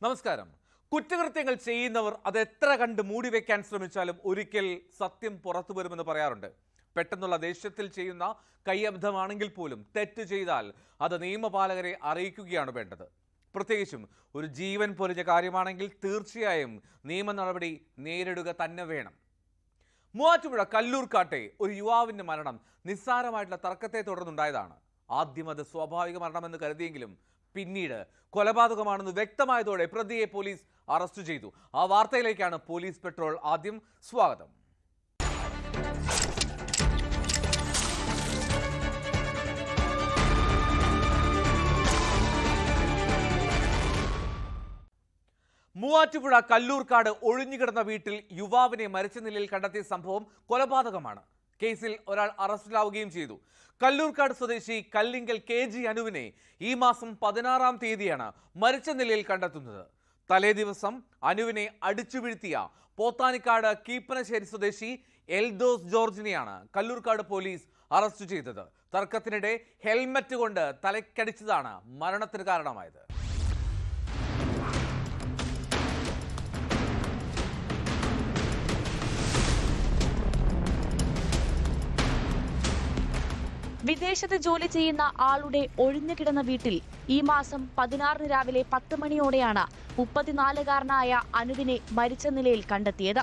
നമസ്കാരം. കുറ്റകൃത്യങ്ങൾ ചെയ്യുന്നവർ അത് എത്ര കണ്ട് മൂടിവെക്കാൻ ശ്രമിച്ചാലും ഒരിക്കൽ സത്യം പുറത്തു വരുമെന്ന് പറയാറുണ്ട്. പെട്ടെന്നുള്ള ദേഷ്യത്തിൽ ചെയ്യുന്ന കയ്യബദ്ധമാണെങ്കിൽ പോലും തെറ്റ് ചെയ്താൽ അത് നിയമപാലകരെ അറിയിക്കുകയാണ് വേണ്ടത്. പ്രത്യേകിച്ചും ഒരു ജീവൻ പൊലിഞ്ഞ കാര്യമാണെങ്കിൽ തീർച്ചയായും നിയമ നടപടി നേരിടുക തന്നെ വേണം. മൂവാറ്റുപുഴ കല്ലൂർക്കാട്ടെ ഒരു യുവാവിന്റെ മരണം നിസ്സാരമായിട്ടുള്ള തർക്കത്തെ തുടർന്നുണ്ടായതാണ്. ആദ്യം അത് സ്വാഭാവിക മരണമെന്ന് കരുതിയെങ്കിലും പിന്നീട് കൊലപാതകമാണെന്ന് വ്യക്തമായതോടെ പ്രതിയെ പോലീസ് അറസ്റ്റ് ചെയ്തു. ആ വാർത്തയിലേക്കാണ് പോലീസ് പെട്രോൾ. ആദ്യം സ്വാഗതം. മൂവാറ്റുപുഴ കല്ലൂർക്കാട് ഒഴിഞ്ഞുകിടന്ന വീട്ടിൽ യുവാവിനെ മരിച്ച നിലയിൽ കണ്ടെത്തിയ സംഭവം കൊലപാതകമാണ്. കേസിൽ ഒരാൾ അറസ്റ്റിലാവുകയും ചെയ്തു. കല്ലൂർക്കാട് സ്വദേശി കല്ലിങ്കൽ KG അനുവിനെ ഈ മാസം 16-ാം തീയതിയാണ് മരിച്ച നിലയിൽ കണ്ടെത്തുന്നത്. തലേ ദിവസം അനുവിനെ അടിച്ചു വീഴ്ത്തിയ പോത്താനിക്കാട് കീപ്പനശ്ശേരി സ്വദേശി എൽദോസ് ജോർജിനെയാണ് കല്ലൂർക്കാട് പോലീസ് അറസ്റ്റ് ചെയ്തത്. തർക്കത്തിനിടെ ഹെൽമറ്റ് കൊണ്ട് തലക്കടിച്ചതാണ് മരണത്തിന് കാരണമായത്. വിദേശത്ത് ജോലി ചെയ്യുന്ന ആളുടെ ഒഴിഞ്ഞുകിടന്ന വീട്ടിൽ ഈ മാസം 16-ന് രാവിലെ 10 മണിയോടെയാണ് 34-കാരനായ അനുവിനെ മരിച്ച നിലയിൽ കണ്ടെത്തിയത്.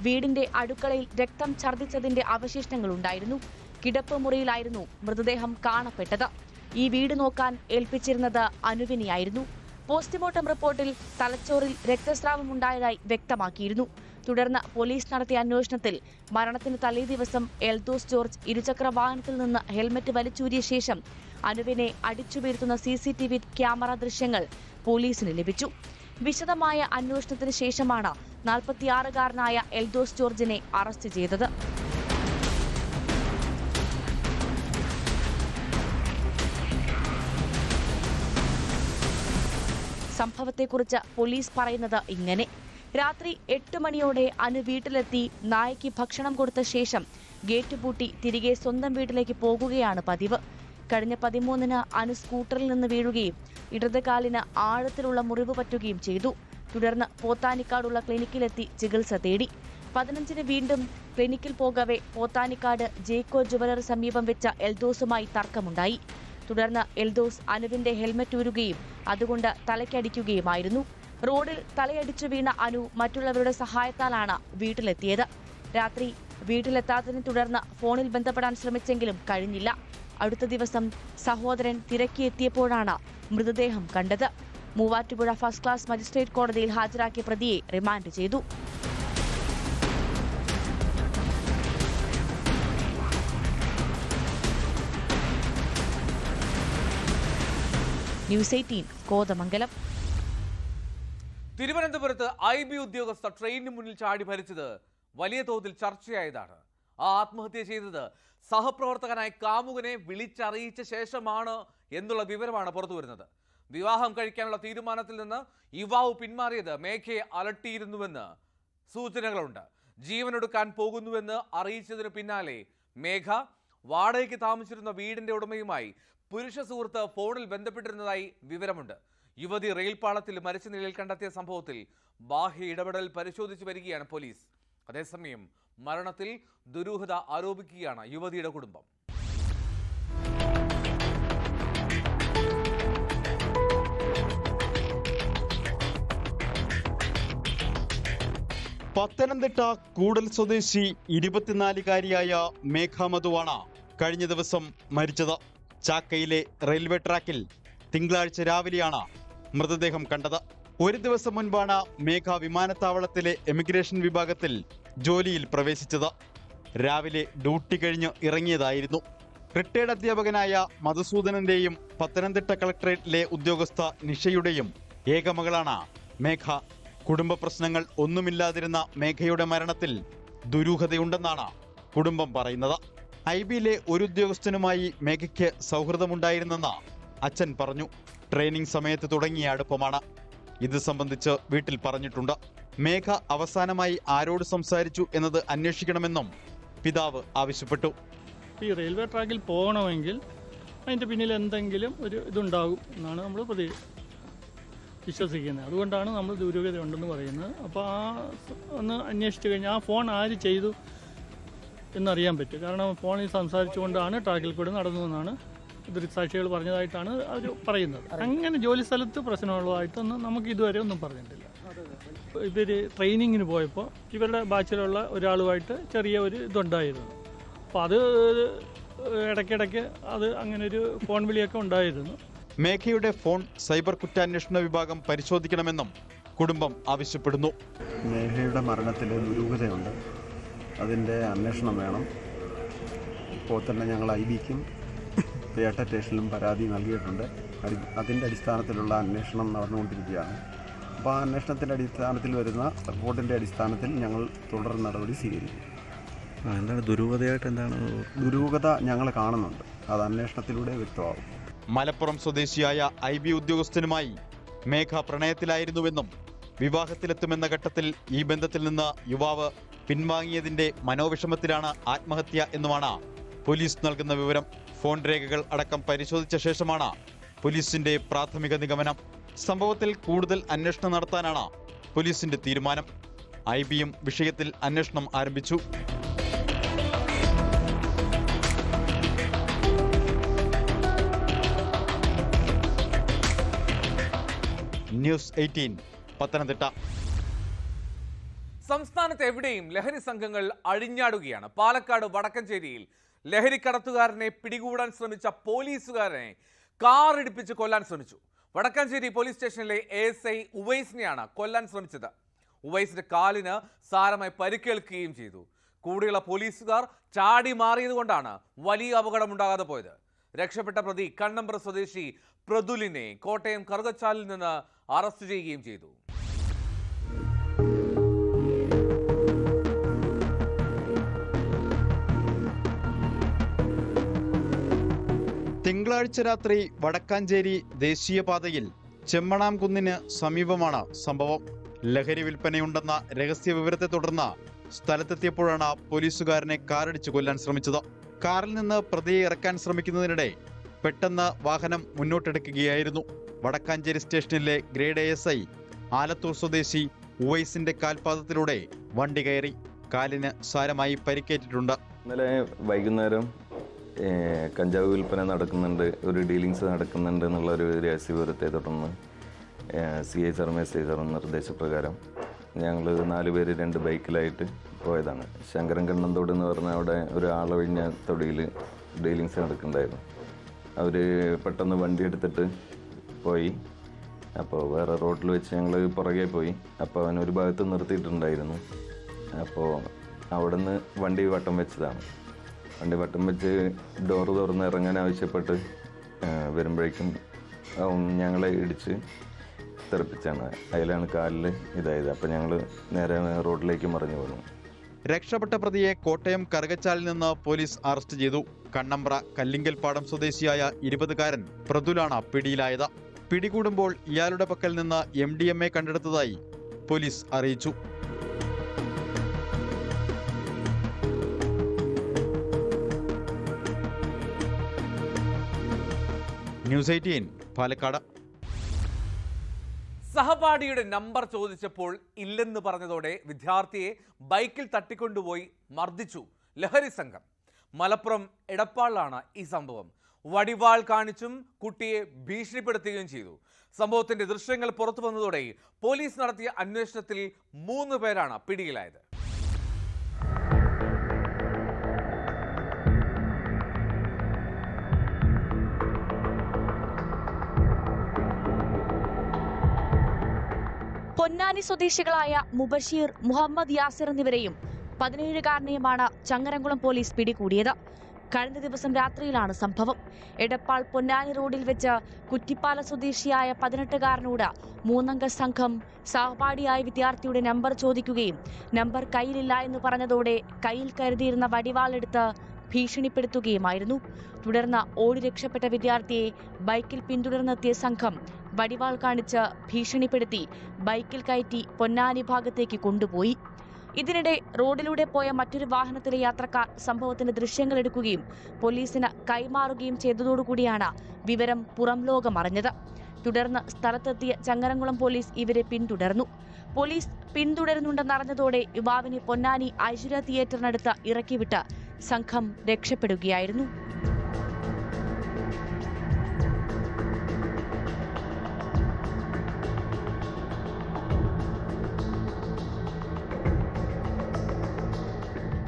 വീടിന്റെ അടുക്കളയിൽ രക്തം ഛർദ്ദിച്ചതിന്റെ അവശിഷ്ടങ്ങളുണ്ടായിരുന്നു. കിടപ്പ് മുറിയിലായിരുന്നു മൃതദേഹം കാണപ്പെട്ടത്. ഈ വീട് നോക്കാൻ ഏൽപ്പിച്ചിരുന്നത് അനുവിനെയായിരുന്നു. പോസ്റ്റ്മോർട്ടം റിപ്പോർട്ടിൽ തലച്ചോറിൽ രക്തസ്രാവമുണ്ടായതായി വ്യക്തമാക്കിയിരുന്നു. തുടർന്ന് പോലീസ് നടത്തിയ അന്വേഷണത്തിൽ മരണത്തിന് തലേ ദിവസം എൽദോസ് ജോർജ് ഇരുചക്ര വാഹനത്തിൽ നിന്ന് ഹെൽമറ്റ് വലിച്ചൂരിയ ശേഷം അനുവിനെ അടിച്ചു വീഴ്ത്തുന്ന CCTV ക്യാമറ ദൃശ്യങ്ങൾ പോലീസിന് ലഭിച്ചു. വിശദമായ അന്വേഷണത്തിന് ശേഷമാണ് 46-കാരനായ എൽദോസ് ജോർജിനെ അറസ്റ്റ് ചെയ്തത്. സംഭവത്തെക്കുറിച്ച് പോലീസ് പറയുന്നത് ഇങ്ങനെ: രാത്രി 8 മണിയോടെ അനു വീട്ടിലെത്തി നായയ്ക്ക് ഭക്ഷണം കൊടുത്ത ശേഷം ഗേറ്റ് പൂട്ടി തിരികെ സ്വന്തം വീട്ടിലേക്ക് പോകുകയാണ് പതിവ്. കഴിഞ്ഞ 13-ന് അനു സ്കൂട്ടറിൽ നിന്ന് വീഴുകയും ഇടത് കാലിന് ആഴത്തിലുള്ള മുറിവ് പറ്റുകയും ചെയ്തു. തുടർന്ന് പോത്താനിക്കാടുള്ള ക്ലിനിക്കിലെത്തി ചികിത്സ തേടി. 15-ന് വീണ്ടും ക്ലിനിക്കിൽ പോകവെ പോത്താനിക്കാട് ജേക്കോ ജുവലറി സമീപം വെച്ച എൽദോസുമായി തർക്കമുണ്ടായി. തുടർന്ന് എൽദോസ് അനുവിന്റെ ഹെൽമറ്റ് ഊരുകയും അതുകൊണ്ട് തലയ്ക്കടിക്കുകയുമായിരുന്നു. റോഡിൽ തലയടിച്ചു വീണ അനു മറ്റുള്ളവരുടെ സഹായത്താലാണ് വീട്ടിലെത്തിയത്. രാത്രി വീട്ടിലെത്താത്തതിനെ തുടർന്ന് ഫോണിൽ ബന്ധപ്പെടാൻ ശ്രമിച്ചെങ്കിലും കഴിഞ്ഞില്ല. അടുത്ത ദിവസം സഹോദരൻ തിരക്കിയെത്തിയപ്പോഴാണ് മൃതദേഹം കണ്ടത്. മൂവാറ്റുപുഴ ഫസ്റ്റ് ക്ലാസ് മജിസ്ട്രേറ്റ് കോടതിയിൽ ഹാജരാക്കിയ പ്രതിയെ റിമാൻഡ് ചെയ്തു. ന്യൂസ് 18 കോതമംഗലം. തിരുവനന്തപുരത്ത് IB ഉദ്യോഗസ്ഥ ട്രെയിനിന് മുന്നിൽ ചാടി മരിച്ചത് വലിയ തോതിൽ ചർച്ചയായതാണ്. ആ ആത്മഹത്യ ചെയ്തത് സഹപ്രവർത്തകനായ കാമുകനെ വിളിച്ചറിയിച്ച ശേഷമാണ് എന്നുള്ള വിവരമാണ് പുറത്തുവരുന്നത്. വിവാഹം കഴിക്കാനുള്ള തീരുമാനത്തിൽ നിന്ന് യുവാവ് പിന്മാറിയത് മേഘയെ അലട്ടിയിരുന്നുവെന്ന് സൂചനകളുണ്ട്. ജീവനൊടുക്കാൻ പോകുന്നുവെന്ന് അറിയിച്ചതിന് പിന്നാലെ മേഘ വാടകയ്ക്ക് താമസിച്ചിരുന്ന വീടിന്റെ ഉടമയുമായി പുരുഷ സുഹൃത്ത് ഫോണിൽ ബന്ധപ്പെട്ടിരുന്നതായി വിവരമുണ്ട്. യുവതി റെയിൽപാളത്തിൽ മരിച്ച നിലയിൽ കണ്ടെത്തിയ സംഭവത്തിൽ ബാഹ്യ ഇടപെടൽ പരിശോധിച്ചു വരികയാണ് പോലീസ്. അതേസമയം മരണത്തിൽ ദുരൂഹത ആരോപിക്കുകയാണ് യുവതിയുടെ കുടുംബം. പത്തനംതിട്ട കൂടൽ സ്വദേശി 24-കാരിയായ മേഘ മധുവാണ് കഴിഞ്ഞ ദിവസം മരിച്ചത്. ചാക്കയിലെ റെയിൽവേ ട്രാക്കിൽ തിങ്കളാഴ്ച രാവിലെയാണ് മൃതദേഹം കണ്ടത്. ഒരു ദിവസം മുൻപാണ് മേഘ വിമാനത്താവളത്തിലെ എമിഗ്രേഷൻ വിഭാഗത്തിൽ ജോലിയിൽ പ്രവേശിച്ചത്. രാവിലെ ഡ്യൂട്ടി കഴിഞ്ഞ് ഇറങ്ങിയതായിരുന്നു. റിട്ടയർഡ് അധ്യാപകനായ മധുസൂദനന്റെയും പത്തനംതിട്ട കളക്ടറേറ്റിലെ ഉദ്യോഗസ്ഥ നിഷയുടെയും ഏകമകളാണ് മേഘ. കുടുംബ പ്രശ്നങ്ങൾ ഒന്നുമില്ലാതിരുന്ന മേഘയുടെ മരണത്തിൽ ദുരൂഹതയുണ്ടെന്നാണ് കുടുംബം പറയുന്നത്. IBയിലെ ഒരു ഉദ്യോഗസ്ഥനുമായി മേഘയ്ക്ക് സൗഹൃദമുണ്ടായിരുന്നെന്ന് അച്ഛൻ പറഞ്ഞു. ട്രെയിനിങ് സമയത്ത് തുടങ്ങിയ അടുപ്പമാണ്. ഇത് സംബന്ധിച്ച് വീട്ടിൽ പറഞ്ഞിട്ടുണ്ട്. മേഘ അവസാനമായി ആരോട് സംസാരിച്ചു എന്നത് അന്വേഷിക്കണമെന്നും പിതാവ് ആവശ്യപ്പെട്ടു. ഈ റെയിൽവേ ട്രാക്കിൽ പോകണമെങ്കിൽ അതിൻ്റെ പിന്നിൽ എന്തെങ്കിലും ഒരു ഇതുണ്ടാകും എന്നാണ് നമ്മൾ പ്രതീക്ഷിക്കുന്നത്. വിശ്വസിക്കുന്നത്. അതുകൊണ്ടാണ് നമ്മൾ ദുരൂഹത ഉണ്ടെന്ന് പറയുന്നത്. അപ്പോൾ ഒന്ന് അന്വേഷിച്ച് കഴിഞ്ഞാൽ ആ ഫോൺ ആര് ചെയ്തു എന്നറിയാൻ പറ്റും. കാരണം ഫോണിൽ സംസാരിച്ചുകൊണ്ടാണ് ട്രാക്കിൽ കൂടെ നടന്നതെന്നാണ് ദൃക്സാക്ഷികൾ പറഞ്ഞതായിട്ടാണ് അവർ പറയുന്നത്. അങ്ങനെ ജോലി സ്ഥലത്ത് പ്രശ്നമുള്ളതായിട്ടൊന്നും നമുക്ക് ഇതുവരെ ഒന്നും പറഞ്ഞിട്ടില്ല. ഇവർ ട്രെയിനിങ്ങിന് പോയപ്പോൾ ഇവരുടെ ബാച്ചിലുള്ള ഒരാളുമായിട്ട് ചെറിയ ഒരു ഇതുണ്ടായിരുന്നു. അപ്പോൾ അത് ഇടയ്ക്കിടയ്ക്ക് അത് അങ്ങനെ ഒരു ഫോൺ വിളിയൊക്കെ ഉണ്ടായിരുന്നു. മേഘയുടെ ഫോൺ സൈബർ കുറ്റാന്വേഷണ വിഭാഗം പരിശോധിക്കണമെന്നും കുടുംബം ആവശ്യപ്പെടുന്നു. മേഘയുടെ മരണത്തിൽ ദുരൂഹതയുണ്ട്, അതിൻ്റെ അന്വേഷണം വേണം. ഇപ്പോൾ തന്നെ ഞങ്ങൾ IBക്കും പേട്ട സ്റ്റേഷനിലും പരാതി നൽകിയിട്ടുണ്ട്. അതിൻ്റെ അടിസ്ഥാനത്തിലുള്ള അന്വേഷണം നടന്നുകൊണ്ടിരിക്കുകയാണ്. അപ്പോൾ ആ അന്വേഷണത്തിൻ്റെ അടിസ്ഥാനത്തിൽ വരുന്ന റിപ്പോർട്ടിൻ്റെ അടിസ്ഥാനത്തിൽ ഞങ്ങൾ തുടർ നടപടി സ്വീകരിക്കും. എന്താണ് ദുരൂഹതയായിട്ട് എന്താണ്? ദുരൂഹത ഞങ്ങൾ കാണുന്നുണ്ട്, അത് അന്വേഷണത്തിലൂടെ വ്യക്തമാകും. മലപ്പുറം സ്വദേശിയായ IB ഉദ്യോഗസ്ഥനുമായി മേഘ പ്രണയത്തിലായിരുന്നുവെന്നും വിവാഹത്തിലെത്തുമെന്ന ഘട്ടത്തിൽ ഈ ബന്ധത്തിൽ നിന്ന് യുവാവ് പിൻവാങ്ങിയതിന്റെ മനോവിഷമത്തിലാണ് ആത്മഹത്യ എന്നുമാണ് പോലീസ് നൽകുന്ന വിവരം. ഫോൺ രേഖകൾ അടക്കം പരിശോധിച്ച ശേഷമാണ് പോലീസിന്റെ പ്രാഥമിക നിഗമനം. സംഭവത്തിൽ കൂടുതൽ അന്വേഷണം നടത്താനാണ് പോലീസിന്റെ തീരുമാനം. IBയും വിഷയത്തിൽ അന്വേഷണം ആരംഭിച്ചു. ന്യൂസ് 18 പത്തനംതിട്ട. സംസ്ഥാനത്ത് എവിടെയും ലഹരി സംഘങ്ങൾ അഴിഞ്ഞാടുകയാണ്. പാലക്കാട് വടക്കഞ്ചേരിയിൽ ലഹരിക്കടത്തുകാരനെ പിടികൂടാൻ ശ്രമിച്ച പോലീസുകാരനെ കാറിടിപ്പിച്ച് കൊല്ലാൻ ശ്രമിച്ചു. വടക്കഞ്ചേരി പോലീസ് സ്റ്റേഷനിലെ ASI ഉവൈസിനെയാണ് കൊല്ലാൻ ശ്രമിച്ചത്. ഉവൈസിന്റെ കാലിന് സാരമായി പരിക്കേൽക്കുകയും ചെയ്തു. കൂടെയുള്ള പോലീസുകാർ ചാടി മാറിയതുകൊണ്ടാണ് വലിയ അപകടമുണ്ടാകാതെ പോയത്. രക്ഷപ്പെട്ട പ്രതി കണ്ണമ്പ്ര സ്വദേശി പ്രതുലിനെ കോട്ടയം കറുകച്ചാലിൽ നിന്ന് അറസ്റ്റ് ചെയ്യുകയും ചെയ്തു. തിങ്കളാഴ്ച രാത്രി വടക്കാഞ്ചേരി ദേശീയപാതയിൽ ചെമ്മണാംകുന്നിന് സമീപമാണ് സംഭവം. ലഹരി വിൽപ്പനയുണ്ടെന്ന രഹസ്യ വിവരത്തെ തുടർന്ന് സ്ഥലത്തെത്തിയപ്പോഴാണ് പോലീസുകാരനെ കാറിടിച്ച് കൊല്ലാൻ ശ്രമിച്ചത്. കാറിൽ നിന്ന് പ്രതിയെ ഇറക്കാൻ ശ്രമിക്കുന്നതിനിടെ പെട്ടെന്ന് വാഹനം മുന്നോട്ടെടുക്കുകയായിരുന്നു. വടക്കാഞ്ചേരി സ്റ്റേഷനിലെ ഗ്രേഡ് ASI ആലത്തൂർ സ്വദേശി ഉവൈസിന്റെ കാൽപാദത്തിലൂടെ വണ്ടി കയറി. കാലിന് സാരമായി പരിക്കേറ്റിട്ടുണ്ട്. ഇന്നലെ വൈകുന്നേരം കഞ്ചാവ് വിൽപ്പന നടക്കുന്നുണ്ട്, ഒരു ഡീലിങ്സ് നടക്കുന്നുണ്ട് എന്നുള്ളൊരു രഹസ്യവിവരത്തെ തുടർന്ന് CI സാർ മെസ്സേജ് തന്ന നിർദ്ദേശപ്രകാരം ഞങ്ങൾ 4 പേര് 2 ബൈക്കിലായിട്ട് പോയതാണ്. ശങ്കരൻ കണ്ണന്തോട് എന്ന് പറഞ്ഞ അവിടെ ഒരു ആളൊഴിഞ്ഞ തൊടിയിൽ ഡീലിങ്സ് നടക്കുന്നുണ്ടായിരുന്നു. അവർ പെട്ടെന്ന് വണ്ടി എടുത്തിട്ട് പോയി. അപ്പോൾ വേറെ റോഡിൽ വെച്ച് ഞങ്ങൾ പുറകെ പോയി. അപ്പോൾ അവൻ ഒരു ഭാഗത്ത് നിർത്തിയിട്ടുണ്ടായിരുന്നു. അപ്പോൾ അവിടെ നിന്ന് വണ്ടി വട്ടം വെച്ചതാണ്. വണ്ടി വട്ടം വെച്ച് ഡോറ് തുറന്ന് ഇറങ്ങാൻ ആവശ്യപ്പെട്ട് വരുമ്പോഴേക്കും ഞങ്ങളെ ഇടിച്ച് തെറിപ്പിച്ചാണ്. അതിലാണ് കാലിൽ ഇതായത്. അപ്പോൾ ഞങ്ങൾ നേരെ റോഡിലേക്ക് മറിഞ്ഞു പോന്നു. രക്ഷപ്പെട്ട പ്രതിയെ കോട്ടയം കറുകച്ചാലിൽ നിന്ന് പോലീസ് അറസ്റ്റ് ചെയ്തു. കണ്ണമ്പ്ര കല്ലിങ്കൽപ്പാടം സ്വദേശിയായ 20-കാരൻ പ്രതുലാണ് പിടിയിലായത്. പിടികൂടുമ്പോൾ ഇയാളുടെ പക്കൽ നിന്ന് MDMA കണ്ടെടുത്തതായി പോലീസ് അറിയിച്ചു. ന്യൂസ് 18 പാലക്കാട്. സഹപാഠിയുടെ നമ്പർ ചോദിച്ചപ്പോൾ ഇല്ലെന്ന് പറഞ്ഞതോടെ വിദ്യാർത്ഥിയെ ബൈക്കിൽ തട്ടിക്കൊണ്ടുപോയി മർദ്ദിച്ചു ലഹരി സംഘം. മലപ്പുറം എടപ്പാളിലാണ് ഈ സംഭവം. വടിവാൾ കാണിച്ചും കുട്ടിയെ ഭീഷണിപ്പെടുത്തുകയും ചെയ്തു. സംഭവത്തിന്റെ ദൃശ്യങ്ങൾ പുറത്തു വന്നതോടെ പോലീസ് നടത്തിയ അന്വേഷണത്തിൽ 3 പേരാണ് പിടിയിലായത്. പൊന്നാനി സ്വദേശികളായ മുബഷീർ, മുഹമ്മദ് യാസിർ എന്നിവരെയും 17-കാരനെയുമാണ് ചങ്ങരംകുളം പോലീസ് പിടികൂടിയത്. കഴിഞ്ഞ ദിവസം രാത്രിയിലാണ് സംഭവം. എടപ്പാൾ പൊന്നാനി റോഡിൽ വെച്ച് കുറ്റിപ്പാല സ്വദേശിയായ 18-കാരനോട് 3-അംഗ സംഘം സഹപാഠിയായ വിദ്യാർത്ഥിയുടെ നമ്പർ ചോദിക്കുകയും നമ്പർ കയ്യിലില്ല എന്ന് പറഞ്ഞതോടെ കയ്യിൽ കരുതിയിരുന്ന വടിവാളെടുത്ത് ഭീഷണിപ്പെടുത്തുകയുമായിരുന്നു. തുടർന്ന് ഓടി രക്ഷപ്പെട്ട വിദ്യാർത്ഥിയെ ബൈക്കിൽ പിന്തുടർന്നെത്തിയ സംഘം വടിവാൾ കാണിച്ച് ഭീഷണിപ്പെടുത്തി ബൈക്കിൽ കയറ്റി പൊന്നാനി ഭാഗത്തേക്ക് കൊണ്ടുപോയി. ഇതിനിടെ റോഡിലൂടെ പോയ മറ്റൊരു വാഹനത്തിലെ യാത്രക്കാർ സംഭവത്തിന്റെ ദൃശ്യങ്ങൾ എടുക്കുകയും പോലീസിന് കൈമാറുകയും ചെയ്തതോടുകൂടിയാണ് വിവരം പുറം ലോകം അറിഞ്ഞത്. തുടർന്ന് സ്ഥലത്തെത്തിയ ചങ്ങരംകുളം പോലീസ് ഇവരെ പിന്തുടർന്നു. പോലീസ് പിന്തുടരുന്നുണ്ടെന്നറിഞ്ഞതോടെ യുവാവിനെ പൊന്നാനി ഐശ്വര്യ തിയേറ്ററിനടുത്ത് ഇറക്കിവിട്ട് സംഘം രക്ഷപ്പെടുകയായിരുന്നു.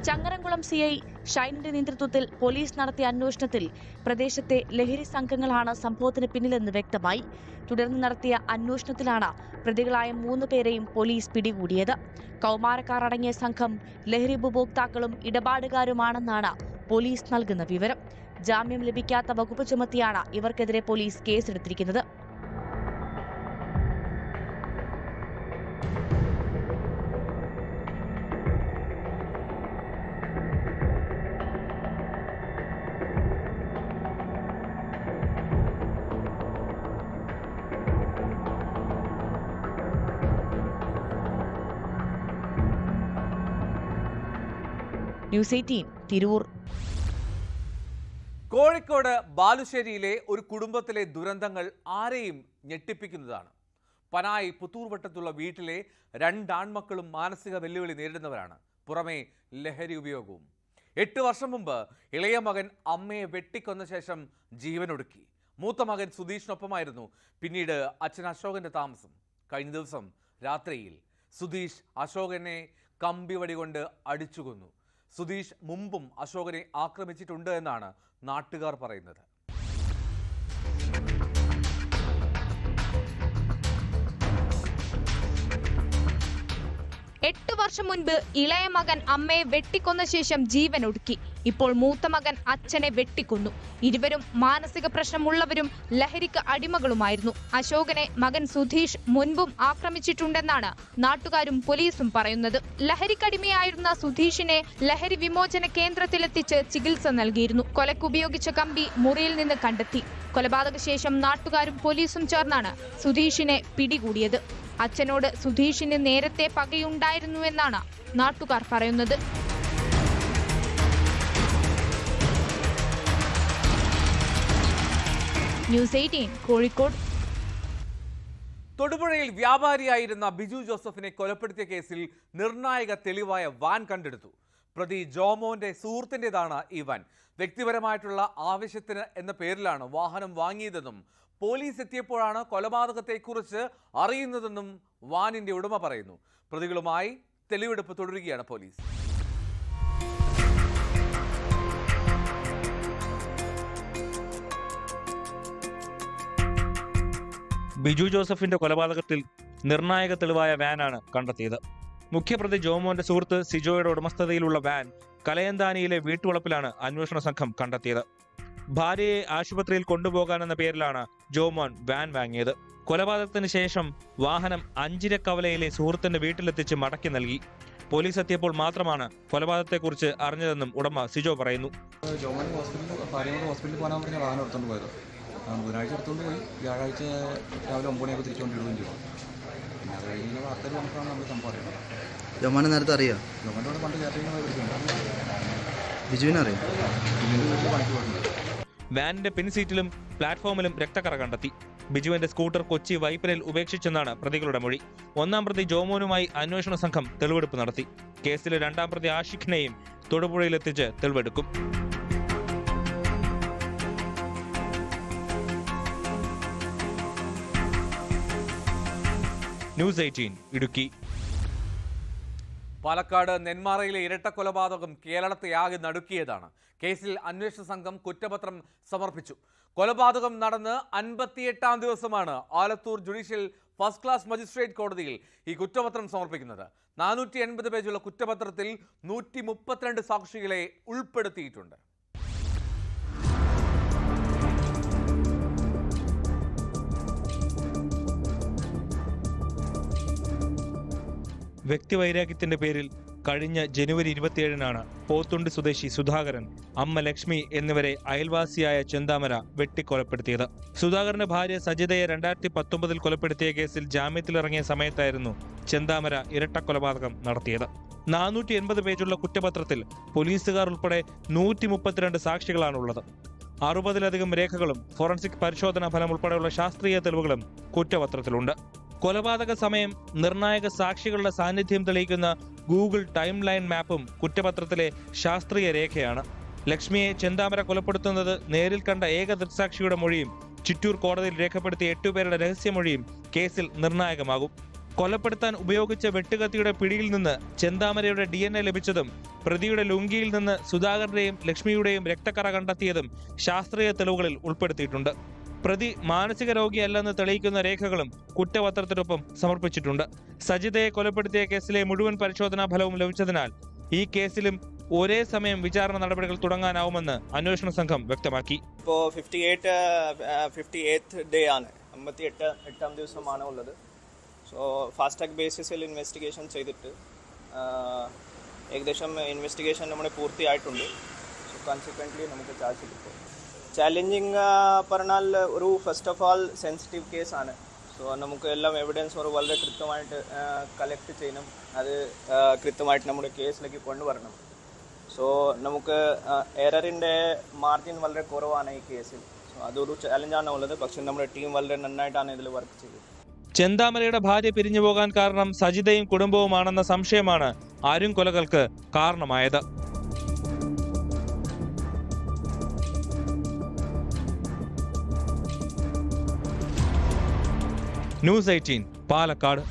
ചങ്ങരംകുളം സിഐ ഷൈനിന്റെ നേതൃത്വത്തിൽ പോലീസ് നടത്തിയ അന്വേഷണത്തിൽ പ്രദേശത്തെ ലഹരി സംഘങ്ങളാണ് സംഭവത്തിന് പിന്നിലെന്ന് വ്യക്തമായി. തുടർന്ന് നടത്തിയ അന്വേഷണത്തിലാണ് പ്രതികളായ 3 പേരെയും പോലീസ് പിടികൂടിയത്. കൗമാരക്കാർ അടങ്ങിയ സംഘം ലഹരി ഉപഭോക്താക്കളും ഇടപാടുകാരുമാണെന്നാണ് പോലീസ് നൽകുന്ന വിവരം. ജാമ്യം ലഭിക്കാത്ത വകുപ്പ് ചുമത്തിയാണ് ഇവർക്കെതിരെ പോലീസ് കേസെടുത്തിരിക്കുന്നത്. ന്യൂസ് 18 തിരൂർ. കോഴിക്കോട് ബാലുശ്ശേരിയിലെ ഒരു കുടുംബത്തിലെ ദുരന്തങ്ങൾ ആരെയും ഞെട്ടിപ്പിക്കുന്നതാണ്. പനായി പുത്തൂർവട്ടത്തുള്ള വീട്ടിലെ 2 ആൺമക്കളും മാനസിക വെല്ലുവിളി നേരിടുന്നവരാണ്. പുറമെ ലഹരി ഉപയോഗവും. 8 വർഷം മുമ്പ് ഇളയ മകൻ അമ്മയെ വെട്ടിക്കൊന്ന ശേഷം ജീവനൊടുക്കി. മൂത്ത മകൻ സുധീഷിനൊപ്പമായിരുന്നു പിന്നീട് അച്ഛൻ അശോകന്റെ താമസം. കഴിഞ്ഞ ദിവസം രാത്രിയിൽ സുധീഷ് അശോകനെ കമ്പിവടി കൊണ്ട് അടിച്ചുകൊന്നു. സുധീഷ് മുമ്പും അശോകനെ ആക്രമിച്ചിട്ടുണ്ട് എന്നാണ് നാട്ടുകാർ പറയുന്നത്. 8 വർഷം മുൻപ് ഇളയ മകൻ അമ്മയെ വെട്ടിക്കൊന്ന ശേഷം ജീവനൊടുക്കി. ഇപ്പോൾ മൂത്ത മകൻ അച്ഛനെ വെട്ടിക്കൊന്നു. ഇരുവരും മാനസിക പ്രശ്നമുള്ളവരും ലഹരിക്ക് അടിമകളുമായിരുന്നു. അശോകനെ മകൻ സുധീഷ് മുൻപും ആക്രമിച്ചിട്ടുണ്ടെന്നാണ് നാട്ടുകാരും പോലീസും പറയുന്നത്. ലഹരിക്കടിമയായിരുന്ന സുധീഷിനെ ലഹരി വിമോചന കേന്ദ്രത്തിലെത്തിച്ച് ചികിത്സ നൽകിയിരുന്നു. കൊലക്കുപയോഗിച്ച കമ്പി മുറിയിൽ നിന്ന് കണ്ടെത്തി. കൊലപാതക ശേഷം നാട്ടുകാരും പോലീസും ചേർന്നാണ് സുധീഷിനെ പിടികൂടിയത്. അച്ഛനോട് സുധീഷിന് നേരത്തെ പകയുണ്ടായിരുന്നുവെന്നാണ് നാട്ടുകാർ പറയുന്നത്. ന്യൂസ് 18 കോഴിക്കോട്. തൊടുപുഴയിൽ വ്യാപാരിയായിരുന്ന ബിജു ജോസഫിനെ കൊലപ്പെടുത്തിയ കേസിൽ നിർണായക തെളിവായ വാൻ കണ്ടെടുത്തു. പ്രതി ജോമോന്റെ സുഹൃത്തിൻ്റെതാണ് ഈ വാൻ. വ്യക്തിപരമായിട്ടുള്ള ആവശ്യത്തിന് എന്ന പേരിലാണ് വാഹനം വാങ്ങിയതെന്നും പോലീസ് എത്തിയപ്പോഴാണ് കൊലപാതകത്തെക്കുറിച്ച് അറിയുന്നതെന്നും വാനിന്റെ ഉടമ പറയുന്നു. പ്രതികളുമായി തെളിവെടുപ്പ് തുടരുകയാണ് പോലീസ്. ബിജു ജോസഫിന്റെ കൊലപാതകത്തിൽ നിർണായക തെളിവായ വാനാണ് കണ്ടെത്തിയത്. മുഖ്യപ്രതി ജോമോന്റെ സുഹൃത്ത് സിജോയുടെ ഉടമസ്ഥതയിലുള്ള വാൻ കലയന്താനിയിലെ വീട്ടുവളപ്പിലാണ് അന്വേഷണ സംഘം കണ്ടെത്തിയത്. ഭാര്യയെ ആശുപത്രിയിൽ കൊണ്ടുപോകാനെന്ന പേരിലാണ് ജോമോൻ വാൻ വാങ്ങിയത്. കൊലപാതകത്തിന് ശേഷം വാഹനം അഞ്ചിരക്കവലയിലെ സുഹൃത്തിന്റെ വീട്ടിലെത്തിച്ച് മടക്കി നൽകി. പോലീസ് എത്തിയപ്പോൾ മാത്രമാണ് കൊലപാതകത്തെക്കുറിച്ച് അറിഞ്ഞതെന്നും ഉടമ സിജോ പറയുന്നു. ജോമോൻ ഹോസ്പിറ്റലിൽ പോകാൻ പറഞ്ഞ വാഹനം എടുത്തുകൊണ്ട് പോയത്. ബുധനാഴ്ച എടുത്തുകൊണ്ട് പോയി, വ്യാഴാഴ്ച രാവിലെ 9 മണിയൊക്കെ തിരിച്ചുകൊണ്ടിടുകയും ചെയ്തു. പിന്നെ അത് കഴിഞ്ഞ വാർത്തയിൽ നമുക്കാണ് നമ്മൾ സംഭവം അറിയുന്നത്. ജോമോനെ നേരത്തെ അറിയാം? ജോമോനോട് പണ്ട് കാറ്ററിംഗ് വിളിച്ചിട്ടുണ്ട്. ബിജുവിനെ അറിയാം? ബിജുവിൻ്റെ വീട്ടിൽ പണിക്ക് പോയിട്ടുണ്ട്. വാനിന്റെ പിൻസീറ്റിലും പ്ലാറ്റ്ഫോമിലും രക്തക്കറ കണ്ടെത്തി. ബിജുവിന്റെ സ്കൂട്ടർ കൊച്ചി വൈപ്പിനിൽ ഉപേക്ഷിച്ചെന്നാണ് പ്രതികളുടെ മൊഴി. 1-ാം പ്രതി ജോമോനുമായി അന്വേഷണ സംഘം തെളിവെടുപ്പ് നടത്തി. കേസിലെ 2-ാം പ്രതി ആഷിഖിനെയും തൊടുപുഴയിലെത്തിച്ച് തെളിവെടുക്കും. ന്യൂസ് 18 ഇടുക്കി. പാലക്കാട് നെന്മാറയിലെ ഇരട്ട കൊലപാതകം കേരളത്തെ ആകെ നടുക്കിയതാണ്. കേസിൽ അന്വേഷണ സംഘം കുറ്റപത്രം സമർപ്പിച്ചു. കൊലപാതകം നടന്ന് 58-ാം ദിവസമാണ് Alathur judicial first class magistrate കോടതിയിൽ ഈ കുറ്റപത്രം സമർപ്പിക്കുന്നത്. 480 പേജുള്ള കുറ്റപത്രത്തിൽ 132 സാക്ഷികളെ ഉൾപ്പെടുത്തിയിട്ടുണ്ട്. വ്യക്തിവൈരാഗ്യത്തിന്റെ പേരിൽ കഴിഞ്ഞ ജനുവരി 27-നാണ് പോത്തുണ്ടി സ്വദേശി സുധാകരൻ, അമ്മ ലക്ഷ്മി എന്നിവരെ അയൽവാസിയായ ചെന്താമര വെട്ടിക്കൊലപ്പെടുത്തിയത്. സുധാകരന്റെ ഭാര്യ സജിതയെ 2019-ൽ കൊലപ്പെടുത്തിയ കേസിൽ ജാമ്യത്തിലിറങ്ങിയ സമയത്തായിരുന്നു ചെന്താമര ഇരട്ടക്കൊലപാതകം നടത്തിയത്. 480 പേജുള്ള കുറ്റപത്രത്തിൽ പോലീസുകാർ ഉൾപ്പെടെ 132 സാക്ഷികളാണുള്ളത്. 60-ലധികം രേഖകളും ഫോറൻസിക് പരിശോധനാ ഫലം ഉൾപ്പെടെയുള്ള ശാസ്ത്രീയ തെളിവുകളും കുറ്റപത്രത്തിലുണ്ട്. കൊലപാതക സമയം, നിർണായക സാക്ഷികളുടെ സാന്നിധ്യം തെളിയിക്കുന്ന ഗൂഗിൾ ടൈം ലൈൻ മാപ്പും കുറ്റപത്രത്തിലെ ശാസ്ത്രീയ രേഖയാണ്. ലക്ഷ്മിയെ ചെന്താമര കൊലപ്പെടുത്തുന്നത് നേരിൽ കണ്ട ഏക ദൃക്സാക്ഷിയുടെ മൊഴിയും ചിറ്റൂർ കോടതിയിൽ രേഖപ്പെടുത്തിയ 8 പേരുടെ രഹസ്യമൊഴിയും കേസിൽ നിർണായകമാകും. കൊലപ്പെടുത്താൻ ഉപയോഗിച്ച വെട്ടുകത്തിയുടെ പിടിയിൽ നിന്ന് ചെന്താമരയുടെ DNA ലഭിച്ചതും പ്രതിയുടെ ലുങ്കിയിൽ നിന്ന് സുധാകരന്റെയും ലക്ഷ്മിയുടെയും രക്തക്കറ കണ്ടെത്തിയതും ശാസ്ത്രീയ തെളിവുകളിൽ ഉൾപ്പെടുത്തിയിട്ടുണ്ട്. പ്രതി മാനസിക രോഗിയല്ലെന്ന് തെളിയിക്കുന്ന രേഖകളും കുറ്റപത്രത്തിനൊപ്പം സമർപ്പിച്ചിട്ടുണ്ട്. സജിതയെ കൊലപ്പെടുത്തിയ കേസിലെ മുഴുവൻ പരിശോധനാ ഫലവും ലഭിച്ചതിനാൽ ഈ കേസിലും ഒരേ സമയം വിചാരണ നടപടികൾ തുടങ്ങാനാവുമെന്ന് അന്വേഷണ സംഘം വ്യക്തമാക്കി. ഇപ്പോൾ 58th ഡേ ആണ്, 58ാം ദിവസമാണ് ഉള്ളത്. സോ ഫാസ്റ്റ് ട്രാക്ക് ബേസിസിൽ ഇൻവെസ്റ്റിഗേഷൻ ചെയ്തിട്ട് ഏകദേശം ഇൻവെസ്റ്റിഗേഷൻ നമ്മുടെ പൂർത്തിയായിട്ടുണ്ട്. സോ കോൺസിക്വൻ്റ്ലി നമുക്ക് ചാർജ് കിട്ടും. ചാലഞ്ചിങ് പറഞ്ഞാൽ ഒരു ഫസ്റ്റ് ഓഫ് ആൾ സെൻസിറ്റീവ് കേസാണ്. സോ നമുക്ക് എല്ലാം എവിഡൻസ് വളരെ കൃത്യമായിട്ട് കളക്ട് ചെയ്യണം, അത് കൃത്യമായിട്ട് നമ്മുടെ കേസിലേക്ക് കൊണ്ടുവരണം. സോ നമുക്ക് എററിൻ്റെ മാർജിൻ വളരെ കുറവാണ് ഈ കേസിൽ. സോ അതൊരു ചാലഞ്ചാണ് ഉള്ളത്. പക്ഷേ നമ്മുടെ ടീം വളരെ നന്നായിട്ടാണ് ഇതിൽ വർക്ക് ചെയ്തത്. ചെന്താമരയുടെ ഭാര്യ പിരിഞ്ഞു പോകാൻ കാരണം സജിതയും കുടുംബവുമാണെന്ന സംശയമാണ് അരുൺ കൊലകൾക്ക് കാരണമായത്. ന്യൂസ് 18 പാലക്കാട്.